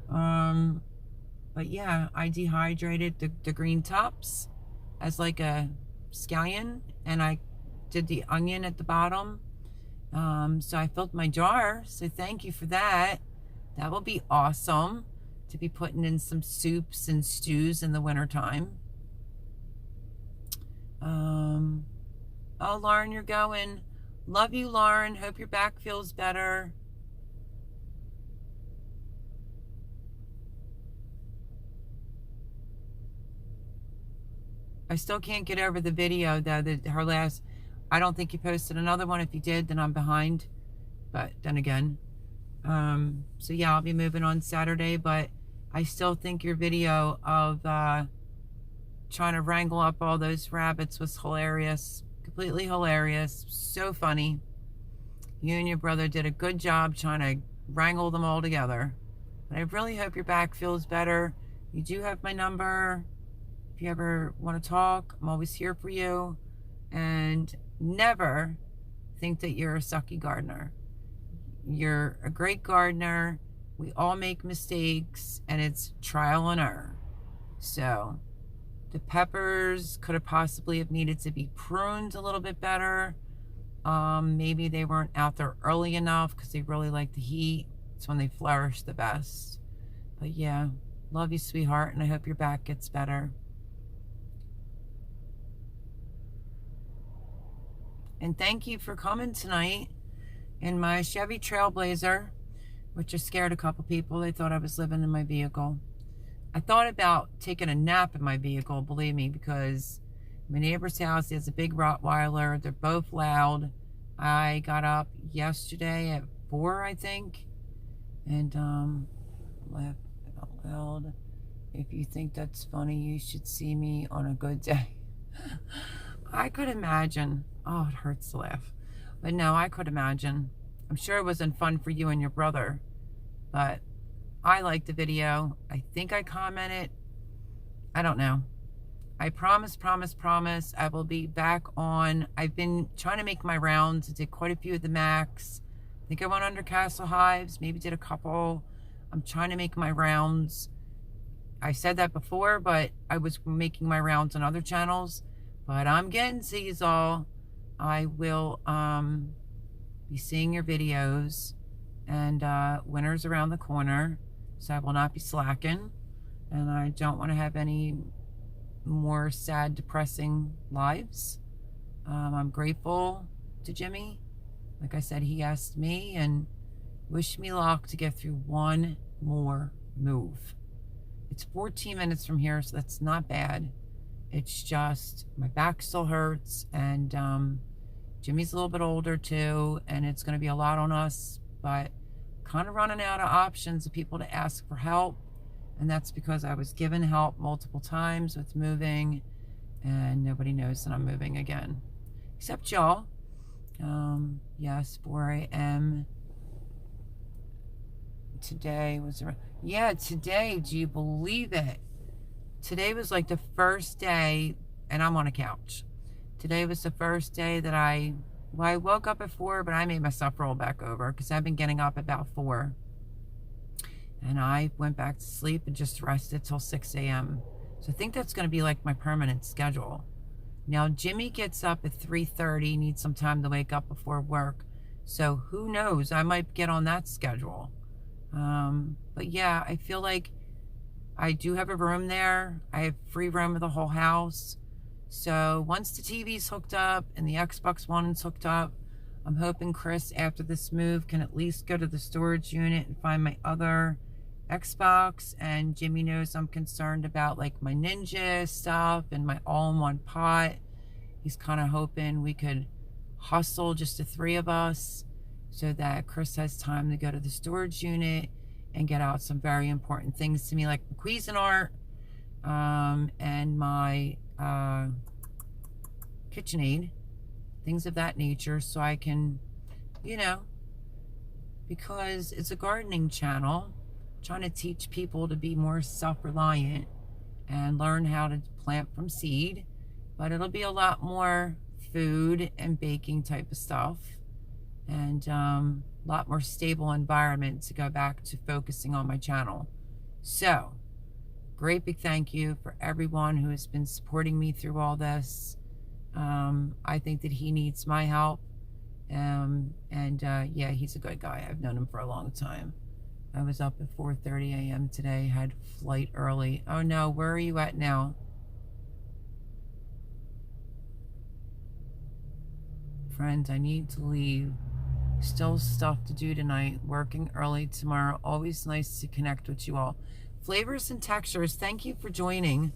But yeah, I dehydrated the green tops as like a scallion, and I did the onion at the bottom. So I filled my jar, so thank you for that. That will be awesome to be putting in some soups and stews in the wintertime. Oh, Lauren, you're going. Love you, Lauren. Hope your back feels better. I still can't get over the video, though, that her last, I don't think you posted another one. If you did, then I'm behind. But then again, so yeah, I'll be moving on Saturday, but I still think your video of trying to wrangle up all those rabbits was hilarious. Completely hilarious. So funny. You and your brother did a good job trying to wrangle them all together. But I really hope your back feels better. You do have my number. If you ever want to talk, I'm always here for you. And never think that you're a sucky gardener. You're a great gardener. We all make mistakes, and it's trial and error. So the peppers could have possibly have needed to be pruned a little bit better. Maybe they weren't out there early enough because they really like the heat. It's when they flourish the best. But yeah, love you, sweetheart, and I hope your back gets better. And thank you for coming tonight in my Chevy Trailblazer, which has scared a couple people. They thought I was living in my vehicle. I thought about taking a nap in my vehicle, believe me, because my neighbor's house has a big Rottweiler. They're both loud. I got up yesterday at 4, I think, and laughed out loud. If you think that's funny, you should see me on a good day. I could imagine. Oh, it hurts to laugh. But no, I could imagine. I'm sure it wasn't fun for you and your brother, but I liked the video. I think I commented. I don't know. I promise, I will be back on. I've been trying to make my rounds. I did quite a few of the Macs think I went under Castle Hives, maybe did a couple. I'm trying to make my rounds. I said that before, but I was making my rounds on other channels. But I'm getting seasonal. I will be seeing your videos, and winter's around the corner, so I will not be slacking, and I don't want to have any more sad, depressing lives. I'm grateful to Jimmy. Like I said, he asked me and wished me luck to get through one more move. It's 14 minutes from here, so that's not bad. It's just my back still hurts, and Jimmy's a little bit older too, and it's going to be a lot on us, but kind of running out of options of people to ask for help. And that's because I was given help multiple times with moving, and nobody knows that I'm moving again, except y'all. Yes, 4 a.m. Today was, yeah, today, do you believe it? Today was like the first day, and I'm on a couch. Today was the first day that I woke up at 4, but I made myself roll back over because I've been getting up about 4. And I went back to sleep and just rested till 6 a.m. So I think that's going to be like my permanent schedule. Now, Jimmy gets up at 3:30, needs some time to wake up before work. So who knows? I might get on that schedule. But yeah, I feel like I do have a room there. I have free room of the whole house. So once the TV's hooked up and the Xbox One's hooked up, I'm hoping Chris, after this move, can at least go to the storage unit and find my other Xbox. And Jimmy knows I'm concerned about like my Ninja stuff and my all-in-one pot. He's kind of hoping we could hustle just the 3 of us so that Chris has time to go to the storage unit and get out some very important things to me, like the Cuisinart and my KitchenAid, things of that nature, so I can, you know, because it's a gardening channel, trying to teach people to be more self-reliant and learn how to plant from seed, but it'll be a lot more food and baking type of stuff, and a lot more stable environment to go back to focusing on my channel. So great big thank you for everyone who has been supporting me through all this. I think that he needs my help, and yeah, he's a good guy. I've known him for a long time. I was up at 4:30 a.m. today, had flight early. Oh no, where are you at now? Friends, I need to leave. Still stuff to do tonight, working early tomorrow. Always nice to connect with you all. Flavors and textures, thank you for joining.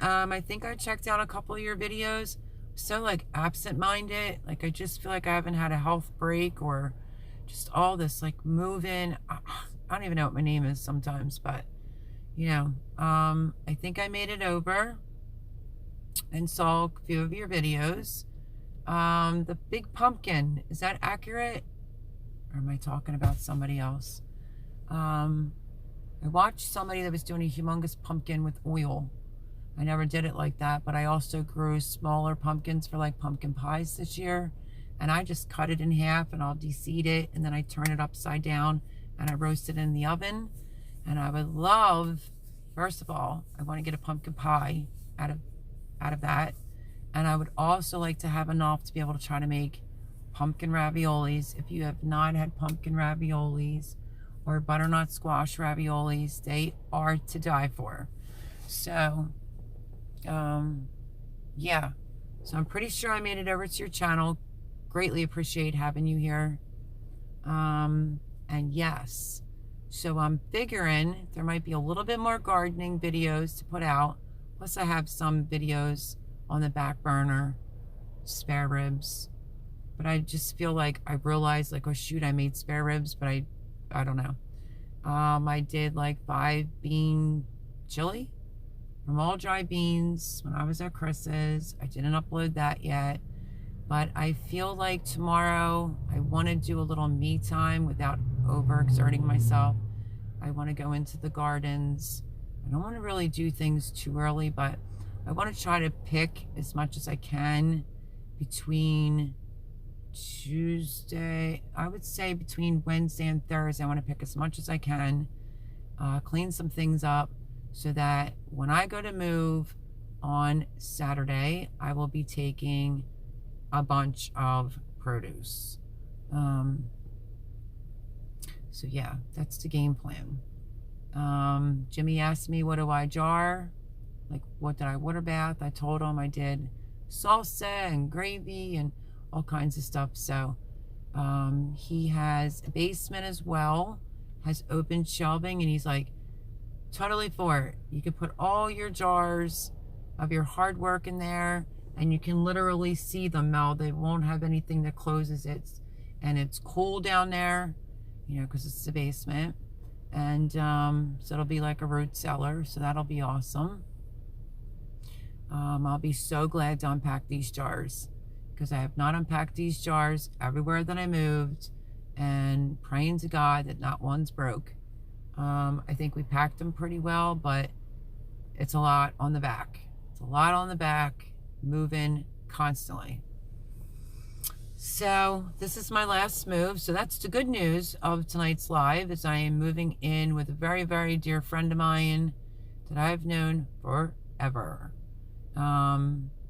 I think I checked out a couple of your videos. So like absent-minded, like I just feel like I haven't had a health break, or just all this like moving. I don't even know what my name is sometimes, but you know, I think I made it over and saw a few of your videos. The big pumpkin, is that accurate? Or am I talking about somebody else? I watched somebody that was doing a humongous pumpkin with oil. I never did it like that, but I also grew smaller pumpkins for like pumpkin pies this year. And I just cut it in half and I'll de-seed it, and then I turn it upside down and I roast it in the oven. And I would love, first of all, I want to get a pumpkin pie out of that. And I would also like to have enough to be able to try to make pumpkin raviolis. If you have not had pumpkin raviolis or butternut squash raviolis, they are to die for. So, yeah. So I'm pretty sure I made it over to your channel. Greatly appreciate having you here. And yes, so I'm figuring there might be a little bit more gardening videos to put out. Plus I have some videos on the back burner, spare ribs. But I just feel like I realized like, oh shoot, I made spare ribs, but I don't know. I did like 5 bean chili from all dry beans when I was at Chris's. I didn't upload that yet, but I feel like tomorrow I want to do a little me time without overexerting myself. I want to go into the gardens. I don't want to really do things too early, but I want to try to pick as much as I can between Tuesday, I would say between Wednesday and Thursday, I want to pick as much as I can, clean some things up so that when I go to move on Saturday, I will be taking a bunch of produce. So yeah, that's the game plan. Jimmy asked me, what do I jar? Like, what did I water bath? I told him I did salsa and gravy and all kinds of stuff. So he has a basement as well, has open shelving, and he's like, totally for it. You can put all your jars of your hard work in there, and you can literally see them now. They won't have anything that closes it, and it's cool down there, you know, because it's the basement. And so it'll be like a root cellar, so that'll be awesome. I'll be so glad to unpack these jars, because I have not unpacked these jars everywhere that I moved, and praying to God that not one's broke. I think we packed them pretty well, but it's a lot on the back. It's a lot on the back, moving constantly. So this is my last move. So that's the good news of tonight's live, is I am moving in with a very, very dear friend of mine that I've known forever.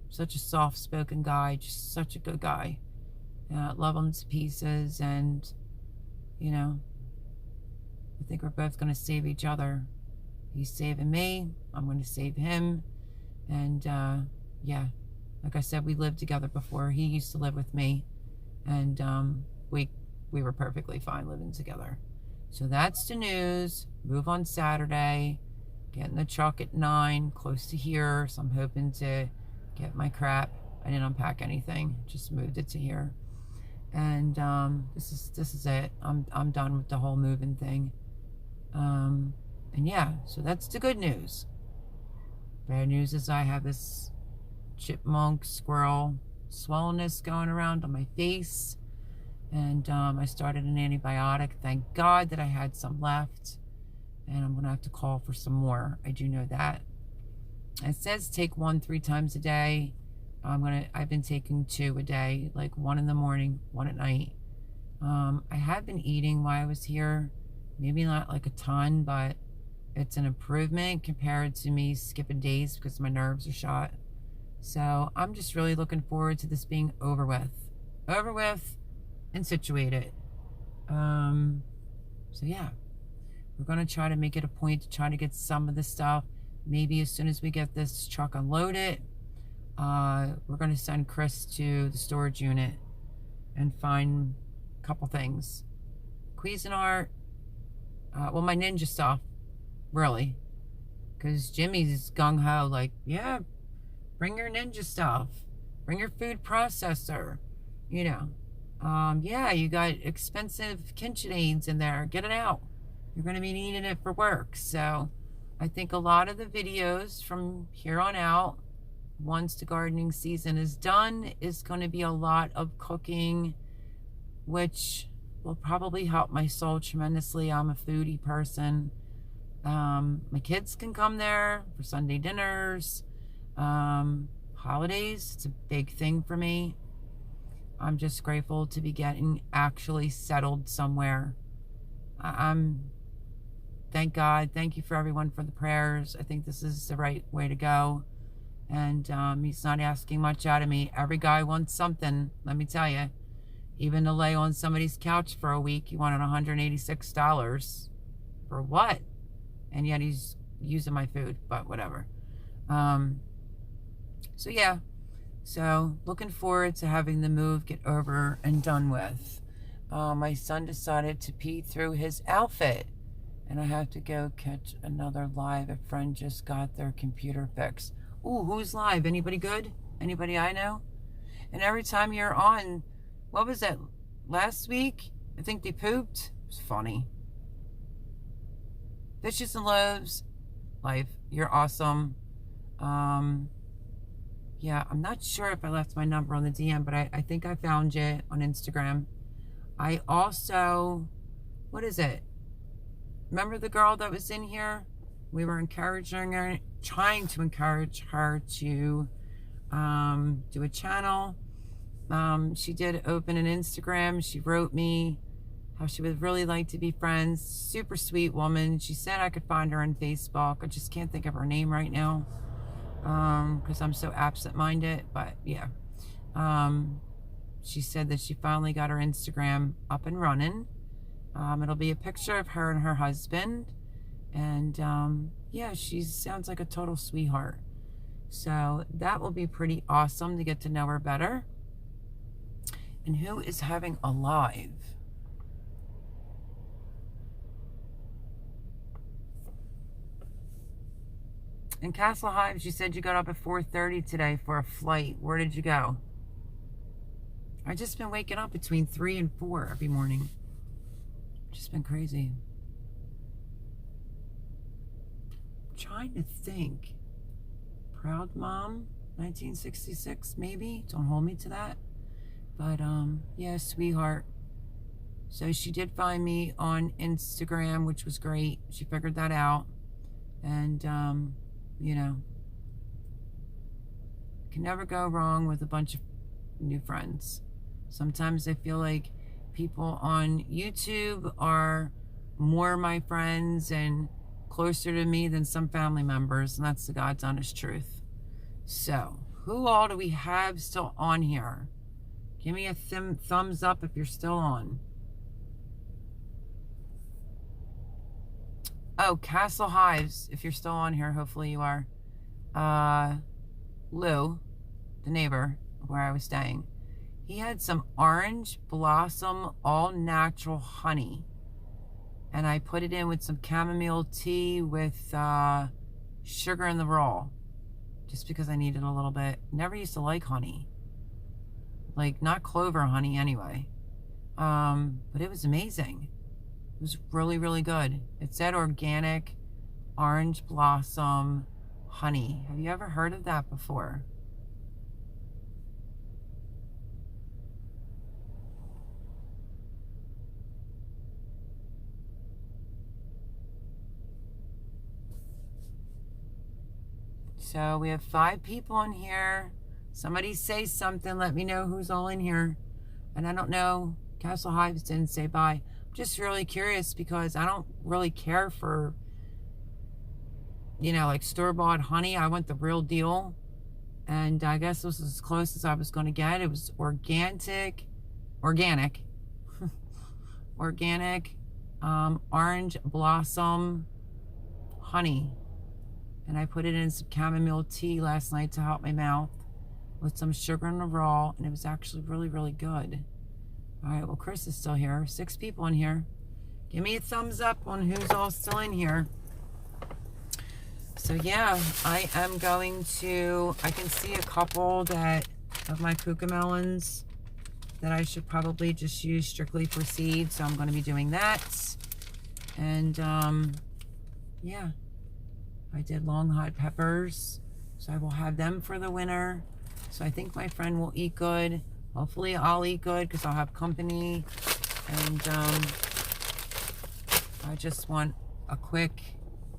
Such a soft-spoken guy, just such a good guy. Love him to pieces, and you know, I think we're both going to save each other. He's saving me, I'm going to save him. And yeah, like I said, we lived together before. He used to live with me, and we were perfectly fine living together. So that's the news. Move on Saturday, get in the truck at 9, close to here. So I'm hoping to get my crap. I didn't unpack anything, just moved it to here. And this is it. I'm done with the whole moving thing. And yeah, so that's the good news. Bad news is I have this chipmunk squirrel swollenness going around on my face, and I started an antibiotic. Thank God that I had some left, and I'm gonna have to call for some more. I do know that. It says take 1 3 times a day. I've been taking 2 a day, like 1 in the morning, 1 at night. I have been eating while I was here, maybe not like a ton, but it's an improvement compared to me skipping days because my nerves are shot. So I'm just really looking forward to this being over with and situated. So yeah, we're gonna try to make it a point to try to get some of this stuff. Maybe as soon as we get this truck unloaded, we're gonna send Chris to the storage unit and find a couple things. Cuisinart, well, my ninja stuff, really, because Jimmy's gung-ho, like, yeah, bring your ninja stuff, bring your food processor, you know. Yeah, you got expensive KitchenAids in there, get it out. You're going to be needing it for work. So I think a lot of the videos from here on out, once the gardening season is done, is going to be a lot of cooking, which will probably help my soul tremendously. I'm a foodie person. My kids can come there for Sunday dinners. Holidays, it's a big thing for me. I'm just grateful to be getting actually settled somewhere. Thank God. Thank you for everyone for the prayers. I think this is the right way to go. And he's not asking much out of me. Every guy wants something, let me tell you. Even to lay on somebody's couch for a week, he wanted $186. For what? And yet he's using my food, but whatever. So yeah, so looking forward to having the move get over and done with. My son decided to pee through his outfit, and I have to go catch another live. A friend just got their computer fixed. Ooh, who's live? Anybody good? Anybody I know? And every time you're on, what was that, last week? I think they pooped. It was funny. Fishes and Loaves, life, you're awesome. Yeah, I'm not sure if I left my number on the DM, but I think I found you on Instagram. I also, what is it? Remember the girl that was in here? We were encouraging her, trying to encourage her to do a channel. She did open an Instagram. She wrote me how she would really like to be friends. Super sweet woman. She said I could find her on Facebook. I just can't think of her name right now because I'm so absent-minded. But yeah, she said that she finally got her Instagram up and running. It'll be a picture of her and her husband. And yeah, she sounds like a total sweetheart. So that will be pretty awesome to get to know her better. And who is having a live? In Castle Hives, you said you got up at 4:30 today for a flight. Where did you go? I've just been waking up between 3 and 4 every morning. Just been crazy. I'm trying to think. Proud Mom, 1966, maybe? Don't hold me to that. But, yeah, sweetheart. So she did find me on Instagram, which was great. She figured that out. And, you know, can never go wrong with a bunch of new friends. Sometimes I feel like people on YouTube are more my friends and closer to me than some family members, and that's the God's honest truth. So, who all do we have still on here? Give me a thumbs up if you're still on. Oh, Castle Hives, if you're still on here, hopefully you are. Lou, the neighbor where I was staying, he had some orange blossom all natural honey. And I put it in with some chamomile tea with sugar in the roll. Just because I needed a little bit. Never used to like honey. Like, not clover honey anyway. But it was amazing. It was really, really good. It said organic orange blossom honey. Have you ever heard of that before? So we have 5 people in here. Somebody say something. Let me know who's all in here. And I don't know. Castle Hives didn't say bye. I'm just really curious because I don't really care for, you know, like store-bought honey. I want the real deal. And I guess this was as close as I was going to get. It was organic, organic orange blossom honey. And I put it in some chamomile tea last night to help my mouth with some sugar in the raw, and it was actually really, really good. All right, well, Chris is still here. 6 people in here. Give me a thumbs up on who's all still in here. So yeah, I am going to, I can see a couple that of my Kooka Melons that I should probably just use strictly for seed, so I'm going to be doing that. And yeah, I did long hot peppers, so I will have them for the winter. So I think my friend will eat good. Hopefully I'll eat good because I'll have company. And I just want a quick,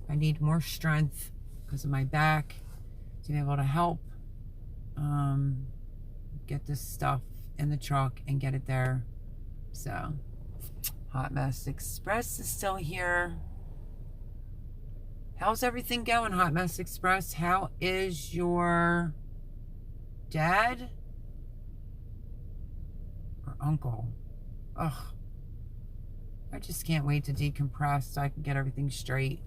I need more strength because of my back to be able to help get this stuff in the truck and get it there. So Hot Mess Express is still here. How's everything going, Hot Mess Express? How is your dad or uncle? Ugh. I just can't wait to decompress so I can get everything straight.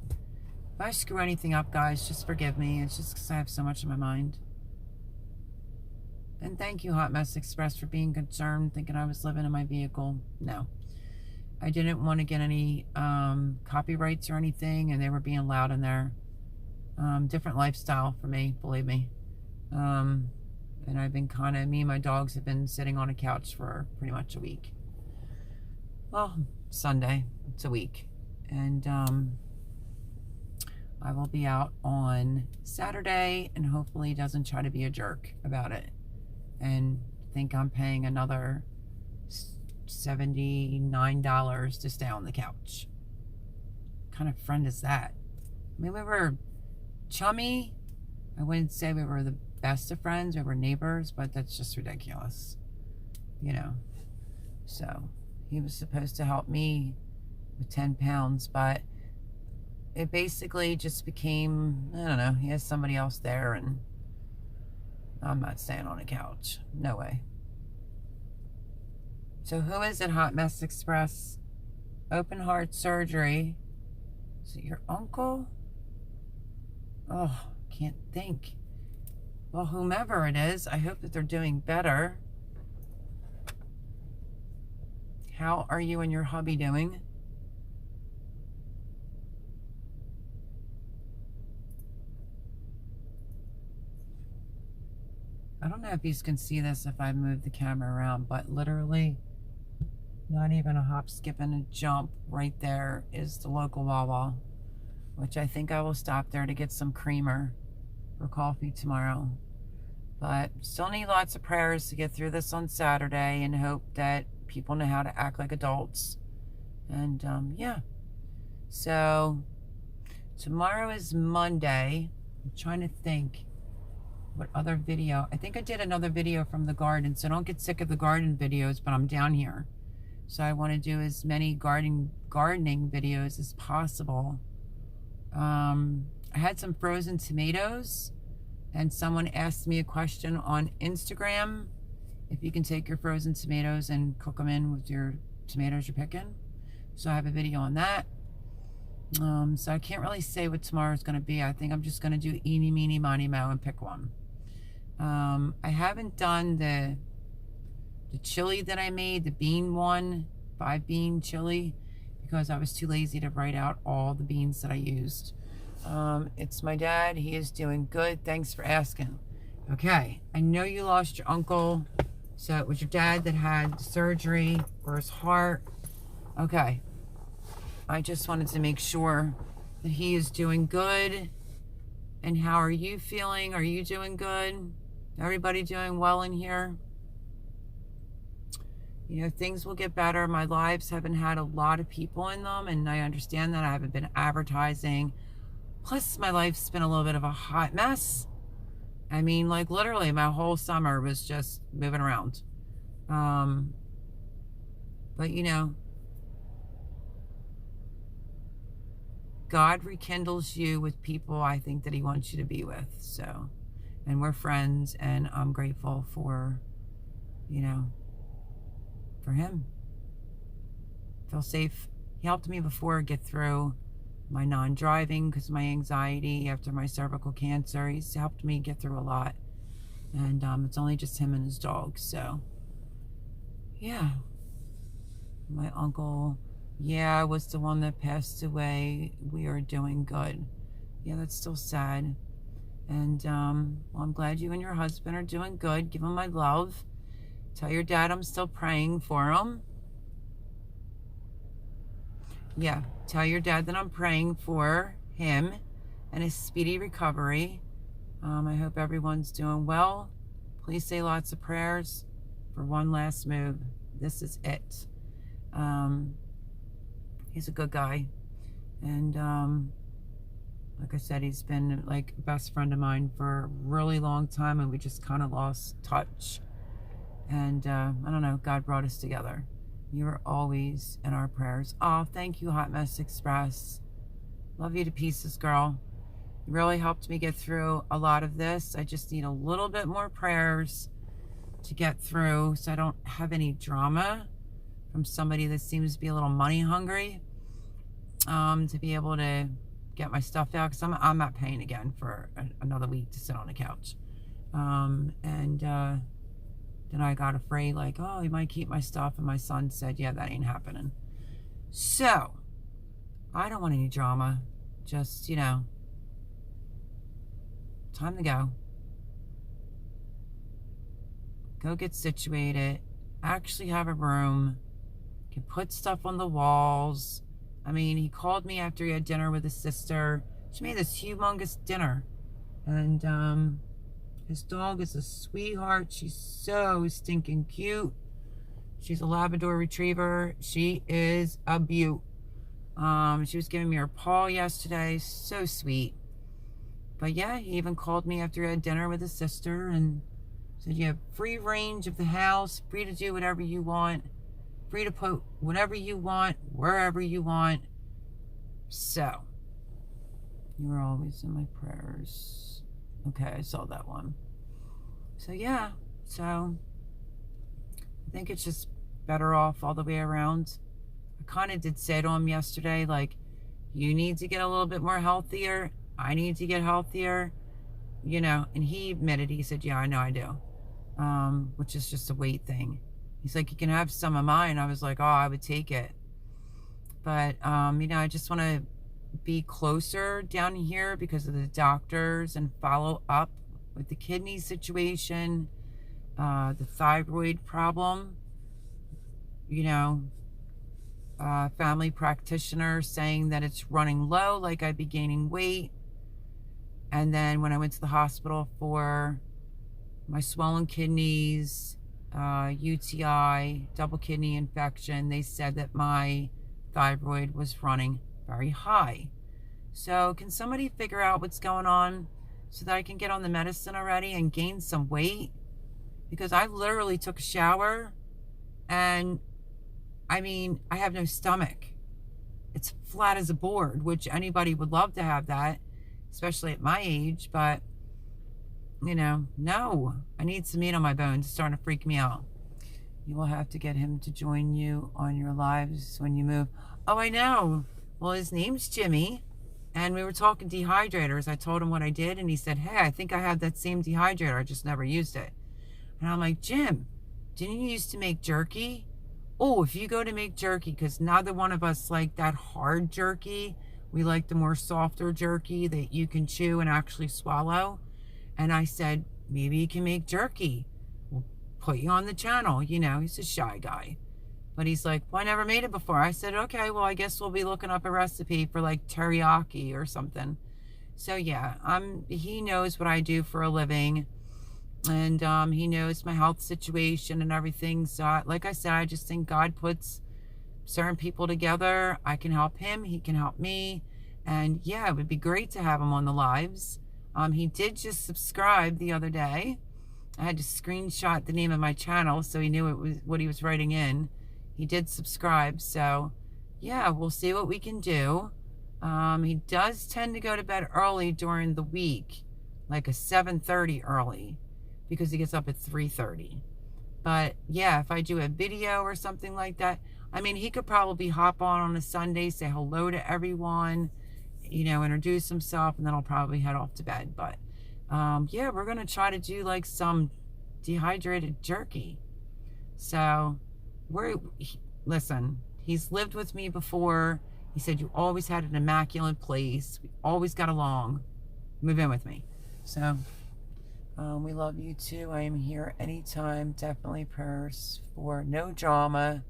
If I screw anything up, guys, just forgive me. It's just because I have so much in my mind. And thank you, Hot Mess Express, for being concerned, thinking I was living in my vehicle. No. I didn't want to get any copyrights or anything, and they were being loud in there. Different lifestyle for me, believe me. And I've been kind of, me and my dogs have been sitting on a couch for pretty much a week. Well, Sunday, it's a week. And I will be out on Saturday, and hopefully he doesn't try to be a jerk about it and think I'm paying another $79 to stay on the couch. What kind of friend is that? I mean, we were chummy. I wouldn't say we were the best of friends. We were neighbors, but that's just ridiculous. you know. So he was supposed to help me with 10 pounds, but it basically just became, I don't know, he has somebody else there, and I'm not staying on a couch. No way. So who is it, Hot Mess Express? Open heart surgery. Is it your uncle? Oh, can't think. Well, whomever it is, I hope that they're doing better. How are you and your hubby doing? I don't know if you can see this if I move the camera around, but literally not even a hop, skip, and a jump right there is the local Wawa, which I think I will stop there to get some creamer for coffee tomorrow. But still need lots of prayers to get through this on Saturday, and hope that people know how to act like adults. And yeah, so tomorrow is Monday. I'm trying to think what other video. I think I did another video from the garden, so don't get sick of the garden videos, but I'm down here, so I want to do as many gardening videos as possible. I had some frozen tomatoes, and someone asked me a question on Instagram if you can take your frozen tomatoes and cook them in with your tomatoes you're picking. So I have a video on that. So I can't really say what tomorrow's going to be. I think I'm just going to do eeny, meeny, miny, moe and pick one. I haven't done the chili that I made, the bean one, 5-bean chili, because I was too lazy to write out all the beans that I used. It's my dad. He is doing good. Thanks for asking. Okay, I know you lost your uncle. So it was your dad that had surgery for his heart. Okay. I just wanted to make sure that he is doing good. And how are you feeling? Are you doing good? Everybody doing well in here? You know, things will get better. My lives haven't had a lot of people in them, and I understand that. I haven't been advertising. Plus, my life's been a little bit of a hot mess. I mean, like, literally, my whole summer was just moving around. But, you know, God rekindles you with people I think that he wants you to be with. So, and we're friends, and I'm grateful for, you know, for him. Feel safe. He helped me before get through my non-driving because of my anxiety after my cervical cancer. He's helped me get through a lot. And it's only just him and his dog. So, yeah. My uncle, yeah, was the one that passed away. We are doing good. Yeah, that's still sad. And well, I'm glad you and your husband are doing good. Give him my love. Tell your dad I'm still praying for him. Yeah, tell your dad that I'm praying for him and his speedy recovery. I hope everyone's doing well. Please say lots of prayers for one last move. This is it. He's a good guy. And like I said, he's been like a best friend of mine for a really long time, and we just kind of lost touch. And I don't know, God brought us together. You are always in our prayers. Oh, thank you, Hot Mess Express. Love you to pieces, girl. You really helped me get through a lot of this. I just need a little bit more prayers to get through so I don't have any drama from somebody that seems to be a little money hungry, to be able to get my stuff out, because I'm not paying again for another week to sit on the couch. Then I got afraid, like, oh, he might keep my stuff, and my son said, yeah, that ain't happening. So, I don't want any drama. Just, you know, time to go. Go get situated. Actually have a room. Can put stuff on the walls. I mean, he called me after he had dinner with his sister. She made this humongous dinner. And, his dog is a sweetheart. She's so stinking cute. She's a Labrador Retriever. She is a beaut. She was giving me her paw yesterday. So sweet. But yeah, he even called me after he had dinner with his sister. And Said you have free range of the house, free to do whatever you want, free to put whatever you want, wherever you want. So, you're always in my prayers. Okay, I saw that one. So yeah, so I think it's just better off all the way around. I kind of did say to him yesterday, like, you need to get a little bit more healthier. I need to get healthier, you know, and he admitted, he said, yeah, I know I do. Which is just a weight thing. He's like, you can have some of mine. I was like, oh, I would take it. But, you know, I just want to be closer down here because of the doctors and follow up with the kidney situation, the thyroid problem, you know, family practitioner saying that it's running low, like I'd be gaining weight. And then when I went to the hospital for my swollen kidneys, UTI, double kidney infection, they said that my thyroid was running very high. So can somebody figure out what's going on so that I can get on the medicine already and gain some weight? Because I literally took a shower and I mean, I have no stomach. It's flat as a board, which anybody would love to have that, especially at my age, but you know, no, I need some meat on my bones. It's starting to freak me out. You will have to get him to join you on your lives when you move. Oh, I know. Well, his name's Jimmy, and we were talking dehydrators. I told him what I did, and he said, hey, I think I have that same dehydrator. I just never used it. And I'm like, Jim, didn't you used to make jerky? Oh, if you go to make jerky, because neither one of us like that hard jerky. We like the more softer jerky that you can chew and actually swallow. And I said, maybe you can make jerky. We'll put you on the channel. You know, he's a shy guy. But he's like, well, I never made it before. I said, okay, well, I guess we'll be looking up a recipe for like teriyaki or something. So yeah, he knows what I do for a living. And he knows my health situation and everything. So like I said, I just think God puts certain people together. I can help him. He can help me. And yeah, it would be great to have him on the lives. He did just subscribe the other day. I had to screenshot the name of my channel so he knew it was what he was writing in. He did subscribe, so yeah, we'll see what we can do. He does tend to go to bed early during the week, like a 7:30 early, because he gets up at 3:30. But yeah, if I do a video or something like that, I mean, he could probably hop on a Sunday, say hello to everyone, you know, introduce himself, and then I'll probably head off to bed. But yeah, we're gonna try to do like some dehydrated jerky. So listen, he's lived with me before. He said you always had an immaculate place. We always got along. Move in with me. So we love you too. I am here anytime. Definitely prayers for no drama.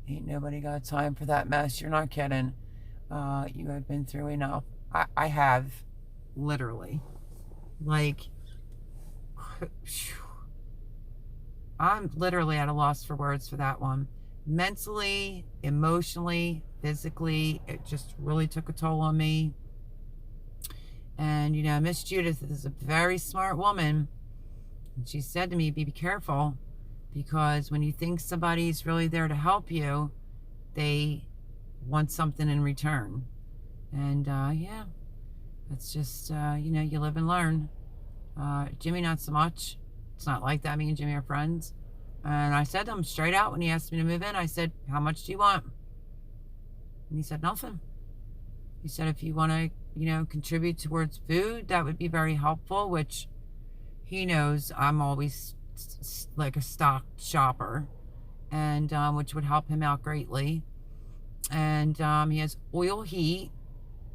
Ain't nobody got time for that mess. You're not kidding. You have been through enough. I have, literally. Like, I'm literally at a loss for words for that one. Mentally, emotionally, physically, it just really took a toll on me. And, you know, Miss Judith is a very smart woman. And she said to me, be careful, because when you think somebody's really there to help you, they want something in return. And yeah, that's just, you know, you live and learn. Jimmy, not so much. It's not like that. Me and Jimmy are friends. And I said to him straight out when he asked me to move in, I said, how much do you want? And he said, nothing. He said, if you want to, you know, contribute towards food, that would be very helpful, which he knows I'm always like a stock shopper, and which would help him out greatly. And he has oil heat,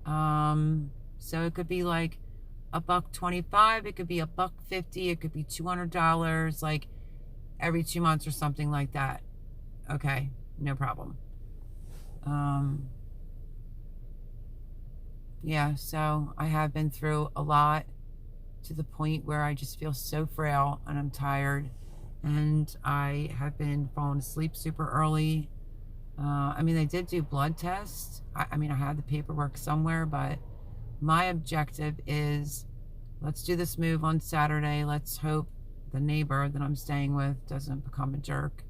so it could be like $1.25, it could be $1.50, it could be $200, like every 2 months or something like that. Okay, no problem. Yeah, so I have been through a lot, to the point where I just feel so frail and I'm tired, and I have been falling asleep super early. I mean, they did do blood tests. I mean, I have the paperwork somewhere, but my objective is, let's do this move on Saturday. Let's hope the neighbor that I'm staying with doesn't become a jerk.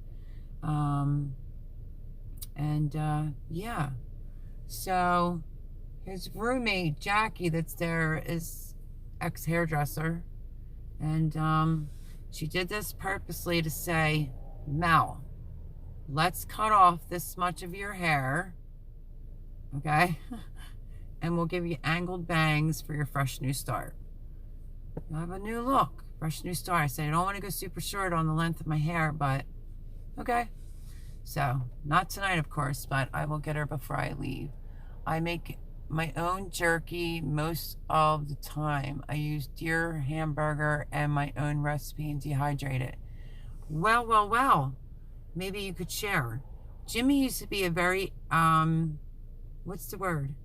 Yeah. So his roommate, Jackie, that's there, is ex-hairdresser. And she did this purposely to say, Mel, let's cut off this much of your hair, okay? And we'll give you angled bangs for your fresh new start. You'll have a new look, fresh new start. I said, I don't want to go super short on the length of my hair, but okay. So, not tonight, of course, but I will get her before I leave. I make my own jerky most of the time. I use deer hamburger and my own recipe and dehydrate it. Well. Maybe you could share. Jimmy used to be a very, what's the word?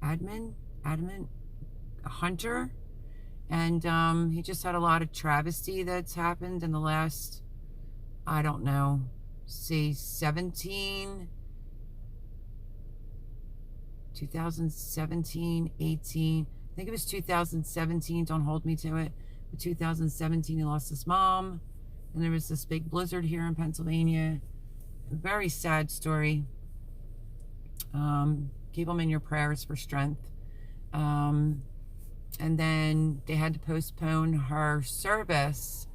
Adamant hunter. And he just had a lot of travesty that's happened in the last, I don't know, say 2017, 18. I think it was 2017. Don't hold me to it. But 2017, he lost his mom. And there was this big blizzard here in Pennsylvania. A very sad story. Keep him in your prayers for strength. And then they had to postpone her service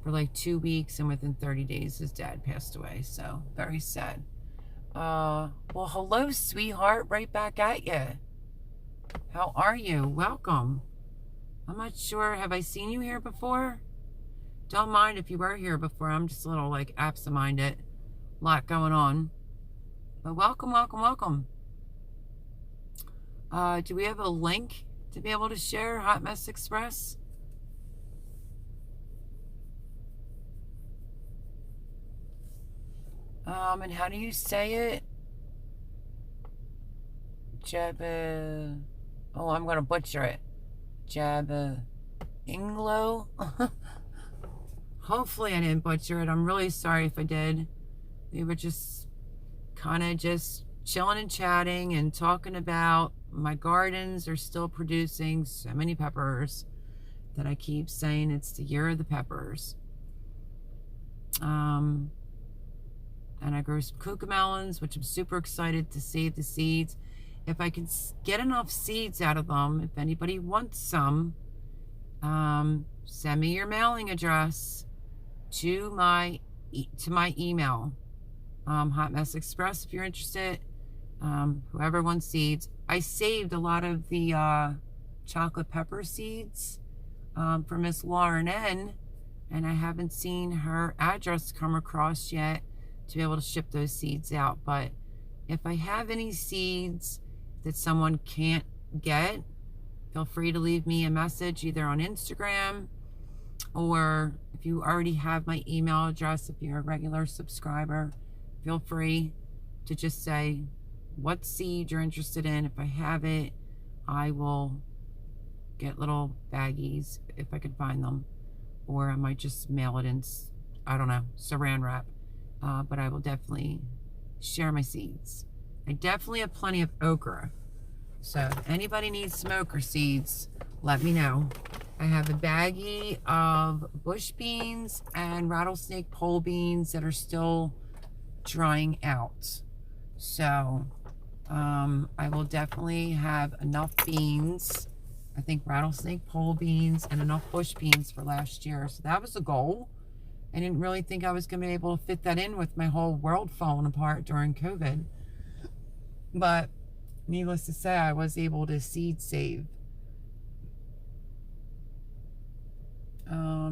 for like 2 weeks, and within 30 days his dad passed away. So very sad. Well, hello, sweetheart. Right back at you. How are you? Welcome. I'm not sure. Have I seen you here before? Don't mind if you were here before. I'm just a little like absent-minded. A lot going on. But welcome. Do we have a link to be able to share Hot Mess Express? And how do you say it? Jabba. Oh, I'm gonna butcher it. Jabba Inglo. Hopefully I didn't butcher it. I'm really sorry if I did. We were just kind of just chilling and chatting and talking about my gardens are still producing so many peppers that I keep saying it's the year of the peppers. And I grew some Kooka Melons, which I'm super excited to save the seeds. If I can get enough seeds out of them, if anybody wants some, send me your mailing address to my email. Hot Mess Express, if you're interested. Whoever wants seeds. I saved a lot of the chocolate pepper seeds for Miss Lauren N, and I haven't seen her address come across yet to be able to ship those seeds out. But if I have any seeds that someone can't get, feel free to leave me a message either on Instagram, or if you already have my email address, if you're a regular subscriber, feel free to just say what seed you're interested in. If I have it, I will get little baggies if I could find them, or I might just mail it in, I don't know, saran wrap. But I will definitely share my seeds. I definitely have plenty of okra. So if anybody needs some okra seeds, let me know. I have a baggie of bush beans and rattlesnake pole beans that are still drying out. So I will definitely have enough beans. I think rattlesnake pole beans and enough bush beans for last year. So that was the goal. I didn't really think I was going to be able to fit that in with my whole world falling apart during COVID. But needless to say, I was able to seed save.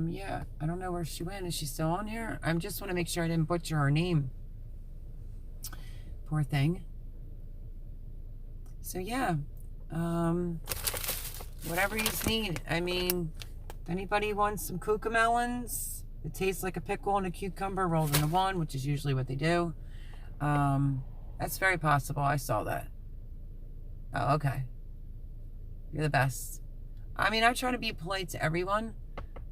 Yeah, I don't know where she went. Is she still on here? I just want to make sure I didn't butcher her name. Poor thing. So yeah, whatever you need. I mean, if anybody wants some Kooka Melons, it tastes like a pickle and a cucumber rolled into one, which is usually what they do. That's very possible. I saw that. Oh, okay. You're the best. I mean, I try to be polite to everyone.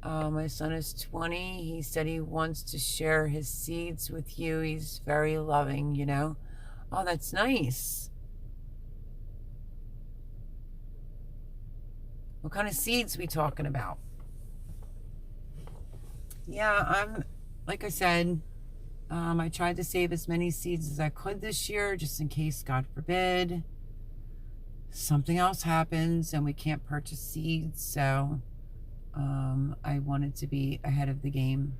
My son is 20. He said he wants to share his seeds with you. He's very loving, you know. Oh, that's nice. What kind of seeds we talking about? Yeah, like I said, I tried to save as many seeds as I could this year, just in case, God forbid, something else happens and we can't purchase seeds. So I wanted to be ahead of the game.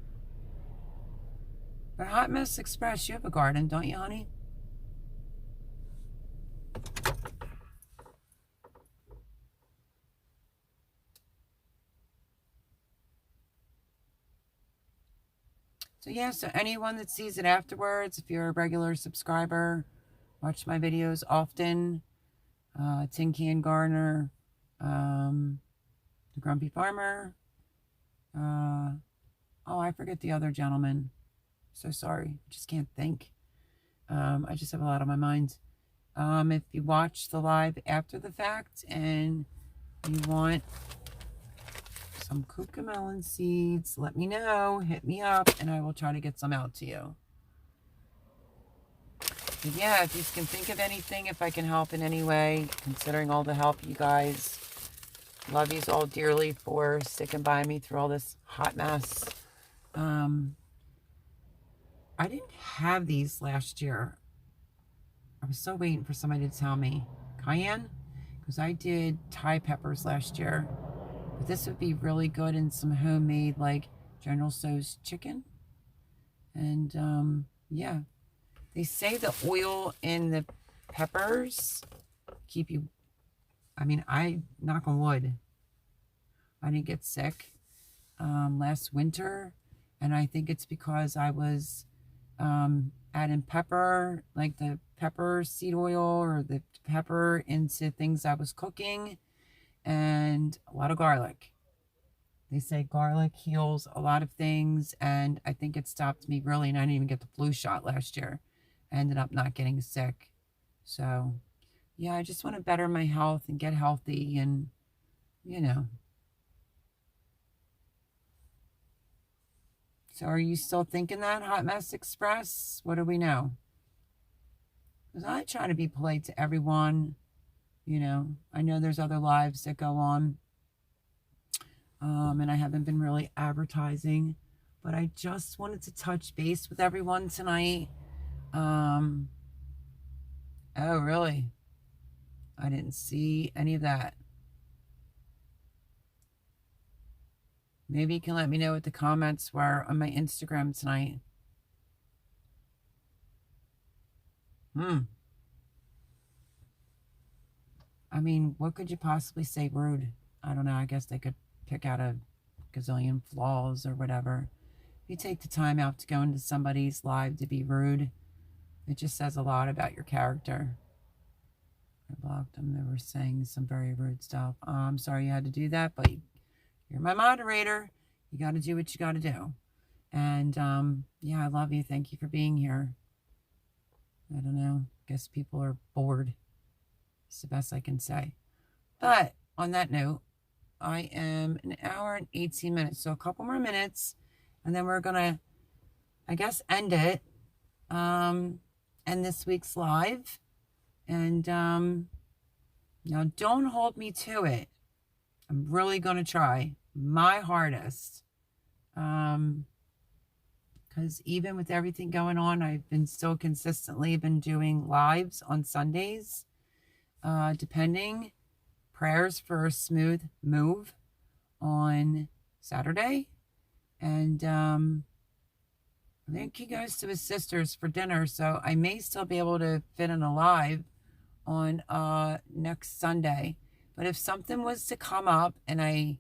But Hot Mess Express, you have a garden, don't you, honey? So yeah, so anyone that sees it afterwards, if you're a regular subscriber, watch my videos often, Tin Can Gardener, The Grumpy Farmer, oh, I forget the other gentleman. So sorry, I just can't think. I just have a lot on my mind. If you watch the live after the fact and you want some Kooka Melon seeds, let me know. Hit me up and I will try to get some out to you. But yeah, if you can think of anything, if I can help in any way, considering all the help you guys, love yous all dearly for sticking by me through all this hot mess. I didn't have these last year. I was so waiting for somebody to tell me. Cayenne? Because I did Thai peppers last year. But this would be really good in some homemade, like, General Tso's chicken. And, yeah. They say the oil in the peppers keep you... I mean, knock on wood, I didn't get sick last winter. And I think it's because I was adding pepper, like the pepper seed oil or the pepper into things I was cooking, and a lot of garlic. They say garlic heals a lot of things, and I think it stopped me really, and I didn't even get the flu shot last year. I ended up not getting sick. So yeah, I just want to better my health and get healthy, and you know. So are you still thinking that, Hot Mess Express? What do we know? Because I try to be polite to everyone. You know, I know there's other lives that go on. And I haven't been really advertising. But I just wanted to touch base with everyone tonight. Oh, really? I didn't see any of that. Maybe you can let me know what the comments were on my Instagram tonight. I mean, what could you possibly say rude? I don't know. I guess they could pick out a gazillion flaws or whatever. If you take the time out to go into somebody's live to be rude, it just says a lot about your character. I blocked them. They were saying some very rude stuff. I'm sorry you had to do that, but you're my moderator. You got to do what you got to do. And yeah, I love you. Thank you for being here. I don't know. I guess people are bored. It's the best I can say. But on that note, I am an hour and 18 minutes. So a couple more minutes. And then we're going to, I guess, end it. End this week's live. And now don't hold me to it. I'm really going to try my hardest. Because even with everything going on, I've been still consistently been doing lives on Sundays. Depending, prayers for a smooth move on Saturday. And I think he goes to his sister's for dinner, so I may still be able to fit in a live on next Sunday. But if something was to come up and I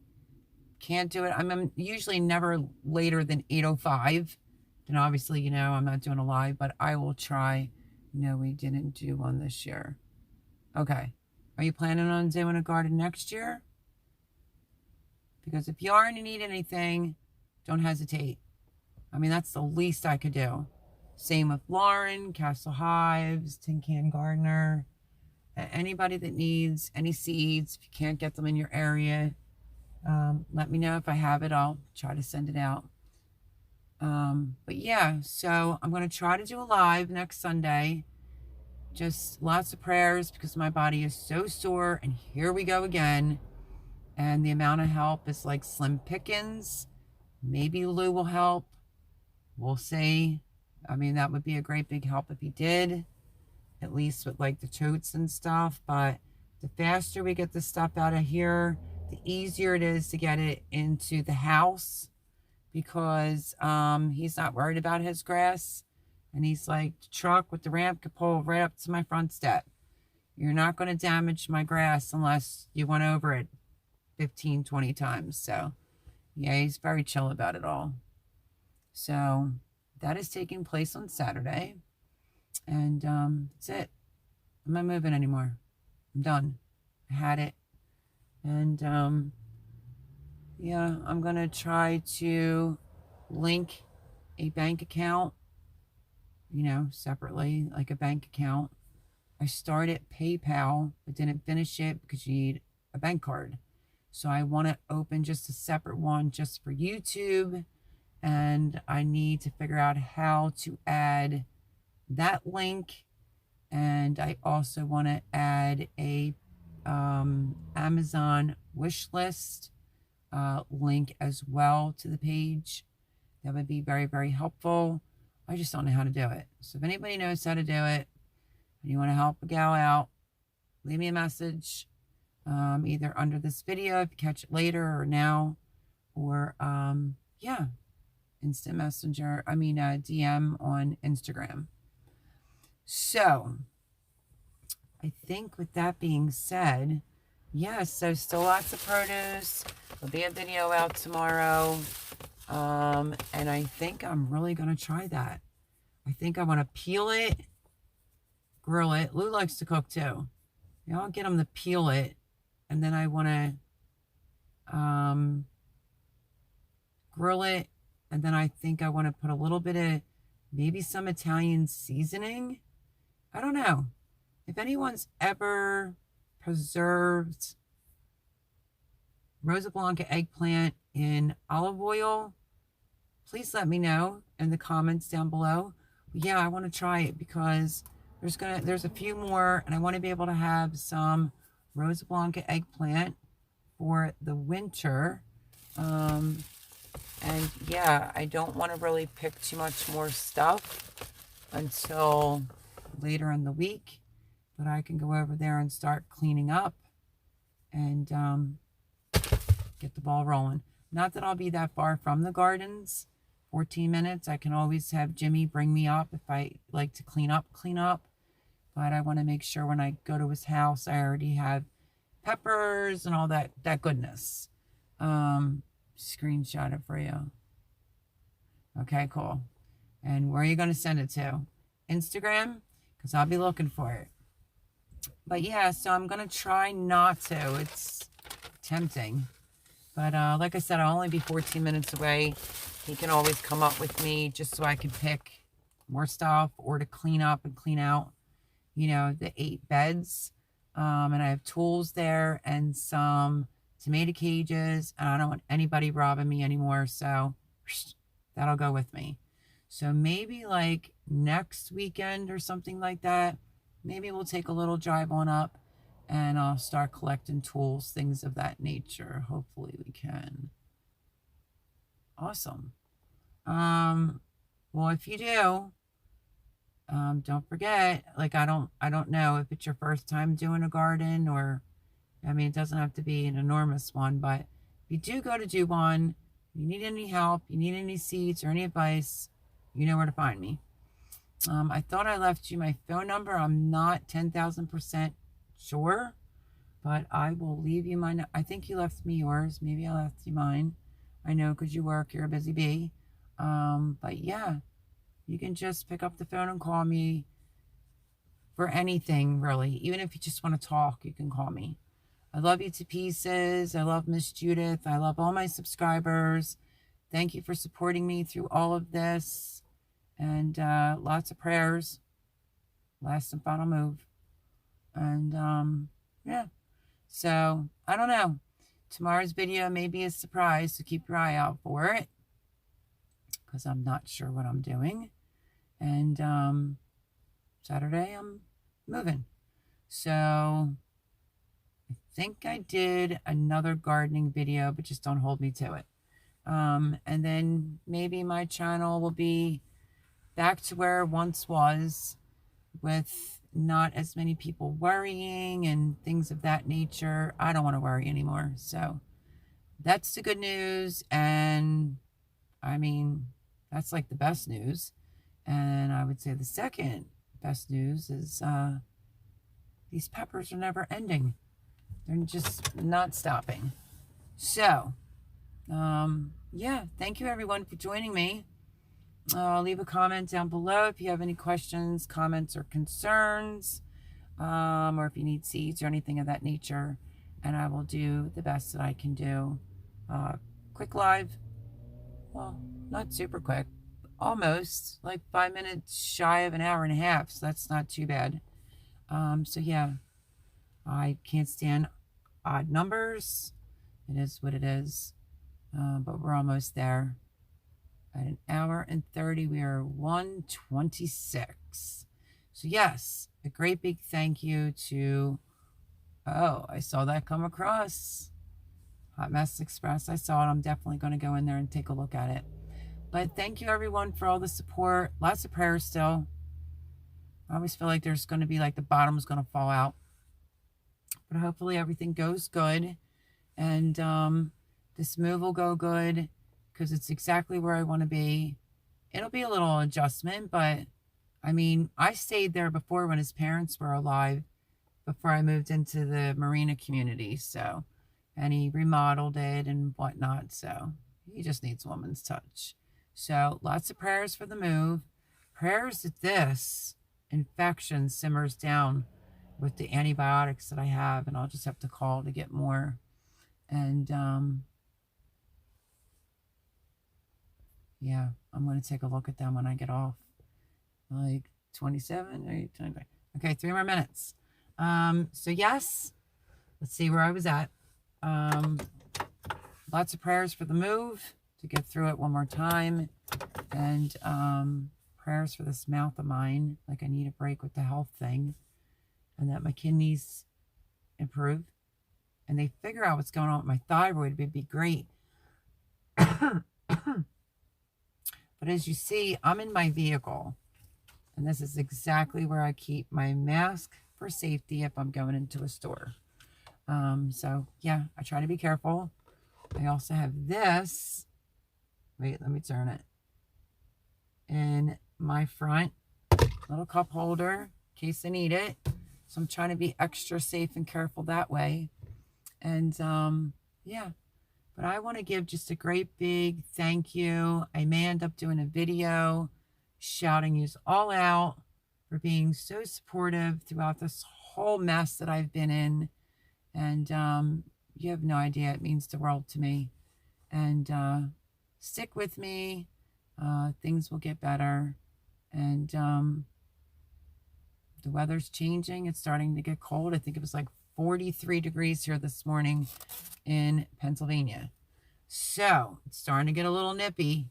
can't do it, I'm usually never later than 8:05. Then obviously, you know, I'm not doing a live, but I will try. No, we didn't do one this year. Okay. Are you planning on doing a garden next year? Because if you are and you need anything, don't hesitate. I mean, that's the least I could do. Same with Lauren, Castle Hives, Tin Can Gardener. Anybody that needs any seeds, if you can't get them in your area, let me know. If I have it, I'll try to send it out. But yeah, so I'm going to try to do a live next Sunday. Just lots of prayers because my body is so sore, and here we go again. And the amount of help is like slim pickings. Maybe Lou will help. We'll see. I mean, that would be a great big help if he did, at least with like the totes and stuff. But the faster we get the stuff out of here, the easier it is to get it into the house, because he's not worried about his grass. And he's like, the truck with the ramp could pull right up to my front step. You're not going to damage my grass unless you went over it 15, 20 times. So, yeah, he's very chill about it all. So, that is taking place on Saturday. And that's it. I'm not moving anymore. I'm done. I had it. And, yeah, I'm going to try to link a bank account, you know, separately, like a bank account. I started PayPal, but didn't finish it because you need a bank card. So I want to open just a separate one just for YouTube. And I need to figure out how to add that link. And I also want to add a Amazon wish list link as well to the page. That would be very, very helpful. I just don't know how to do it. So if anybody knows how to do it, and you want to help a gal out, leave me a message, either under this video if you catch it later or now, or yeah, instant messenger, DM on Instagram. So I think with that being said, yes, so still lots of produce. There'll be a video out tomorrow. And I think I'm really going to try that. I think I want to peel it, grill it. Lou likes to cook too. Yeah, I'll get him to peel it. And then I want to grill it. And then I think I want to put a little bit of maybe some Italian seasoning. I don't know. If anyone's ever preserved Rosa Blanca eggplant in olive oil, please let me know in the comments down below. But yeah, I want to try it because there's a few more, and I want to be able to have some Rosa Blanca eggplant for the winter. And yeah, I don't want to really pick too much more stuff until later in the week, but I can go over there and start cleaning up and get the ball rolling. Not that I'll be that far from the gardens. 14 minutes. I can always have Jimmy bring me up if I like to clean up. But I want to make sure when I go to his house, I already have peppers and all that goodness. Screenshot it for you. Okay, cool. And where are you going to send it to? Instagram? Because I'll be looking for it. But yeah, so I'm going to try not to. It's tempting. But like I said, I'll only be 14 minutes away. He can always come up with me just so I can pick more stuff or to clean up and clean out, you know, the 8 beds. And I have tools there and some tomato cages. And I don't want anybody robbing me anymore. So that'll go with me. So maybe like next weekend or something like that, maybe we'll take a little drive on up and I'll start collecting tools, things of that nature. Hopefully we can. Awesome. Well, if you do, don't forget, like, I don't know if it's your first time doing a garden, or, I mean, it doesn't have to be an enormous one, but if you do go to do one, you need any help, you need any seeds or any advice, you know where to find me. I thought I left you my phone number. I'm not 10,000% sure, but I will leave you mine. I think you left me yours. Maybe I left you mine. I know because you work, you're a busy bee. But yeah, you can just pick up the phone and call me for anything, really. Even if you just want to talk, you can call me. I love you to pieces. I love Miss Judith. I love all my subscribers. Thank you for supporting me through all of this. And lots of prayers. Last and final move. And yeah. So, I don't know. Tomorrow's video may be a surprise, so keep your eye out for it. Because I'm not sure what I'm doing. And Saturday I'm moving. So I think I did another gardening video, but just don't hold me to it. And then maybe my channel will be back to where it once was, with not as many people worrying and things of that nature. I don't want to worry anymore. So that's the good news. And I mean, that's like the best news. And I would say the second best news is these peppers are never ending. They're just not stopping. So, yeah, thank you everyone for joining me. Leave a comment down below if you have any questions, comments, or concerns, or if you need seeds or anything of that nature, and I will do the best that I can do. Quick live, well, not super quick, almost like 5 minutes shy of an hour and a half, so that's not too bad. So yeah, I can't stand odd numbers. It is what it is, but we're almost there. At an hour and 30, we are 1:26. So yes, a great big thank you to, oh, I saw that come across. Hot Mess Express, I saw it. I'm definitely going to go in there and take a look at it. But thank you everyone for all the support. Lots of prayers still. I always feel like there's going to be like the bottom's going to fall out. But hopefully everything goes good. And this move will go good, because it's exactly where I want to be. It'll be a little adjustment, but I mean, I stayed there before when his parents were alive, before I moved into the marina community. So, and he remodeled it and whatnot. So he just needs a woman's touch. So lots of prayers for the move. Prayers that this infection simmers down with the antibiotics that I have, and I'll just have to call to get more. And yeah, I'm going to take a look at them when I get off. Like 27, 8, 29. Okay, 3 more minutes. So yes, let's see where I was at. Lots of prayers for the move, to get through it one more time. And prayers for this mouth of mine. Like I need a break with the health thing. And that my kidneys improve. And they figure out what's going on with my thyroid. It'd be great. But as you see, I'm in my vehicle, and this is exactly where I keep my mask for safety if I'm going into a store. So yeah, I try to be careful. I also have this. Wait, let me turn it. In my front little cup holder, in case I need it. So I'm trying to be extra safe and careful that way. And yeah. But I want to give just a great big thank you. I may end up doing a video shouting you all out for being so supportive throughout this whole mess that I've been in. And you have no idea. It means the world to me. And stick with me. Things will get better. And the weather's changing. It's starting to get cold. I think it was like 43 degrees here this morning in Pennsylvania. So it's starting to get a little nippy,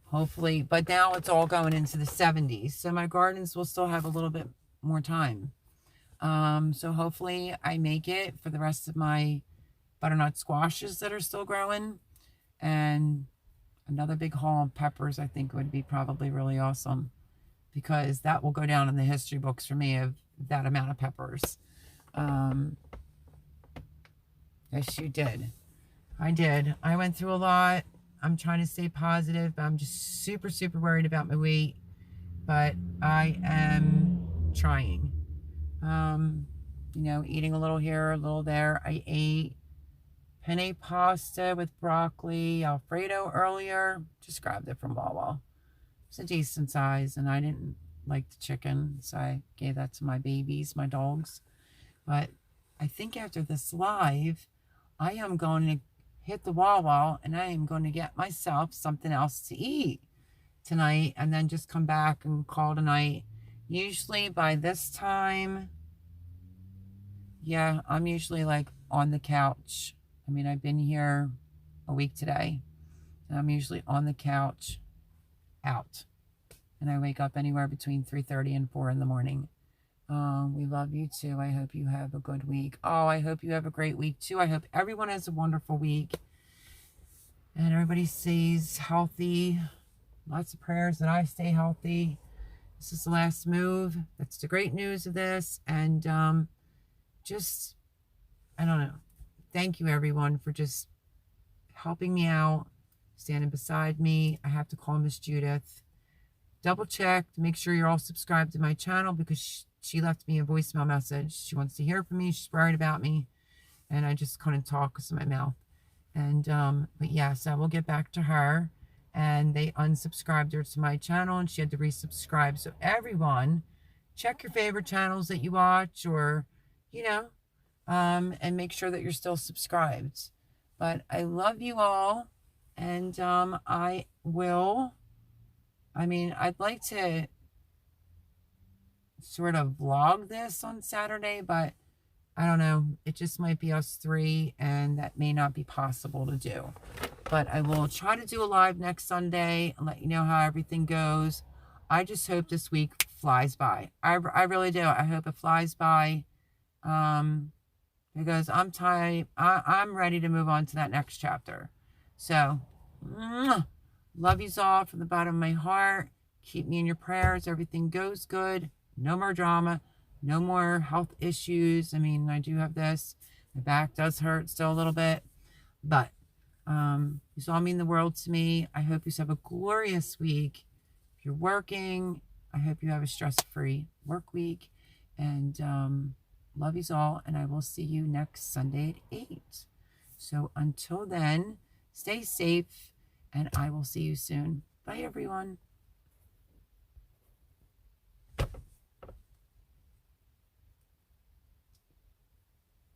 hopefully, but now it's all going into the 70s. So my gardens will still have a little bit more time. So hopefully I make it for the rest of my butternut squashes that are still growing. And another big haul of peppers, I think, would be probably really awesome, because that will go down in the history books for me of that amount of peppers. Yes, you did. I did. I went through a lot. I'm trying to stay positive, but I'm just super, super worried about my weight. But I am trying. You know, eating a little here, a little there. I ate penne pasta with broccoli, Alfredo earlier. Just grabbed it from Wawa. It's a decent size, and I didn't like the chicken, so I gave that to my babies, my dogs. But I think after this live, I am going to hit the Wawa, and I am going to get myself something else to eat tonight, and then just come back and call tonight. Usually by this time, yeah, I'm usually like on the couch. I mean, I've been here a week today, and I'm usually on the couch out. And I wake up anywhere between 3:30 and 4 in the morning. We love you too. I hope you have a good week. Oh, I hope you have a great week too. I hope everyone has a wonderful week. And everybody stays healthy. Lots of prayers that I stay healthy. This is the last move. That's the great news of this. And just, I don't know. Thank you, everyone, for just helping me out, standing beside me. I have to call Miss Judith. Double check to make sure you're all subscribed to my channel, because she left me a voicemail message. She wants to hear from me. She's worried about me. And I just couldn't talk because of my mouth. And, but yes, I will get back to her. And they unsubscribed her to my channel, and she had to resubscribe. So everyone, check your favorite channels that you watch, or, you know, and make sure that you're still subscribed. But I love you all. And I'd like to sort of vlog this on Saturday, but I don't know. It just might be us three, and that may not be possible to do. But I will try to do a live next Sunday and let you know how everything goes. I just hope this week flies by. I really do. I hope it flies by, because I'm tired. I'm ready to move on to that next chapter. So, love yous all from the bottom of my heart. Keep me in your prayers. Everything goes good. No more drama. No more health issues. I mean, I do have this. My back does hurt still a little bit. But you all mean the world to me. I hope you have a glorious week. If you're working, I hope you have a stress-free work week. And love yous all. And I will see you next Sunday at 8. So until then, stay safe. And I will see you soon. Bye, everyone.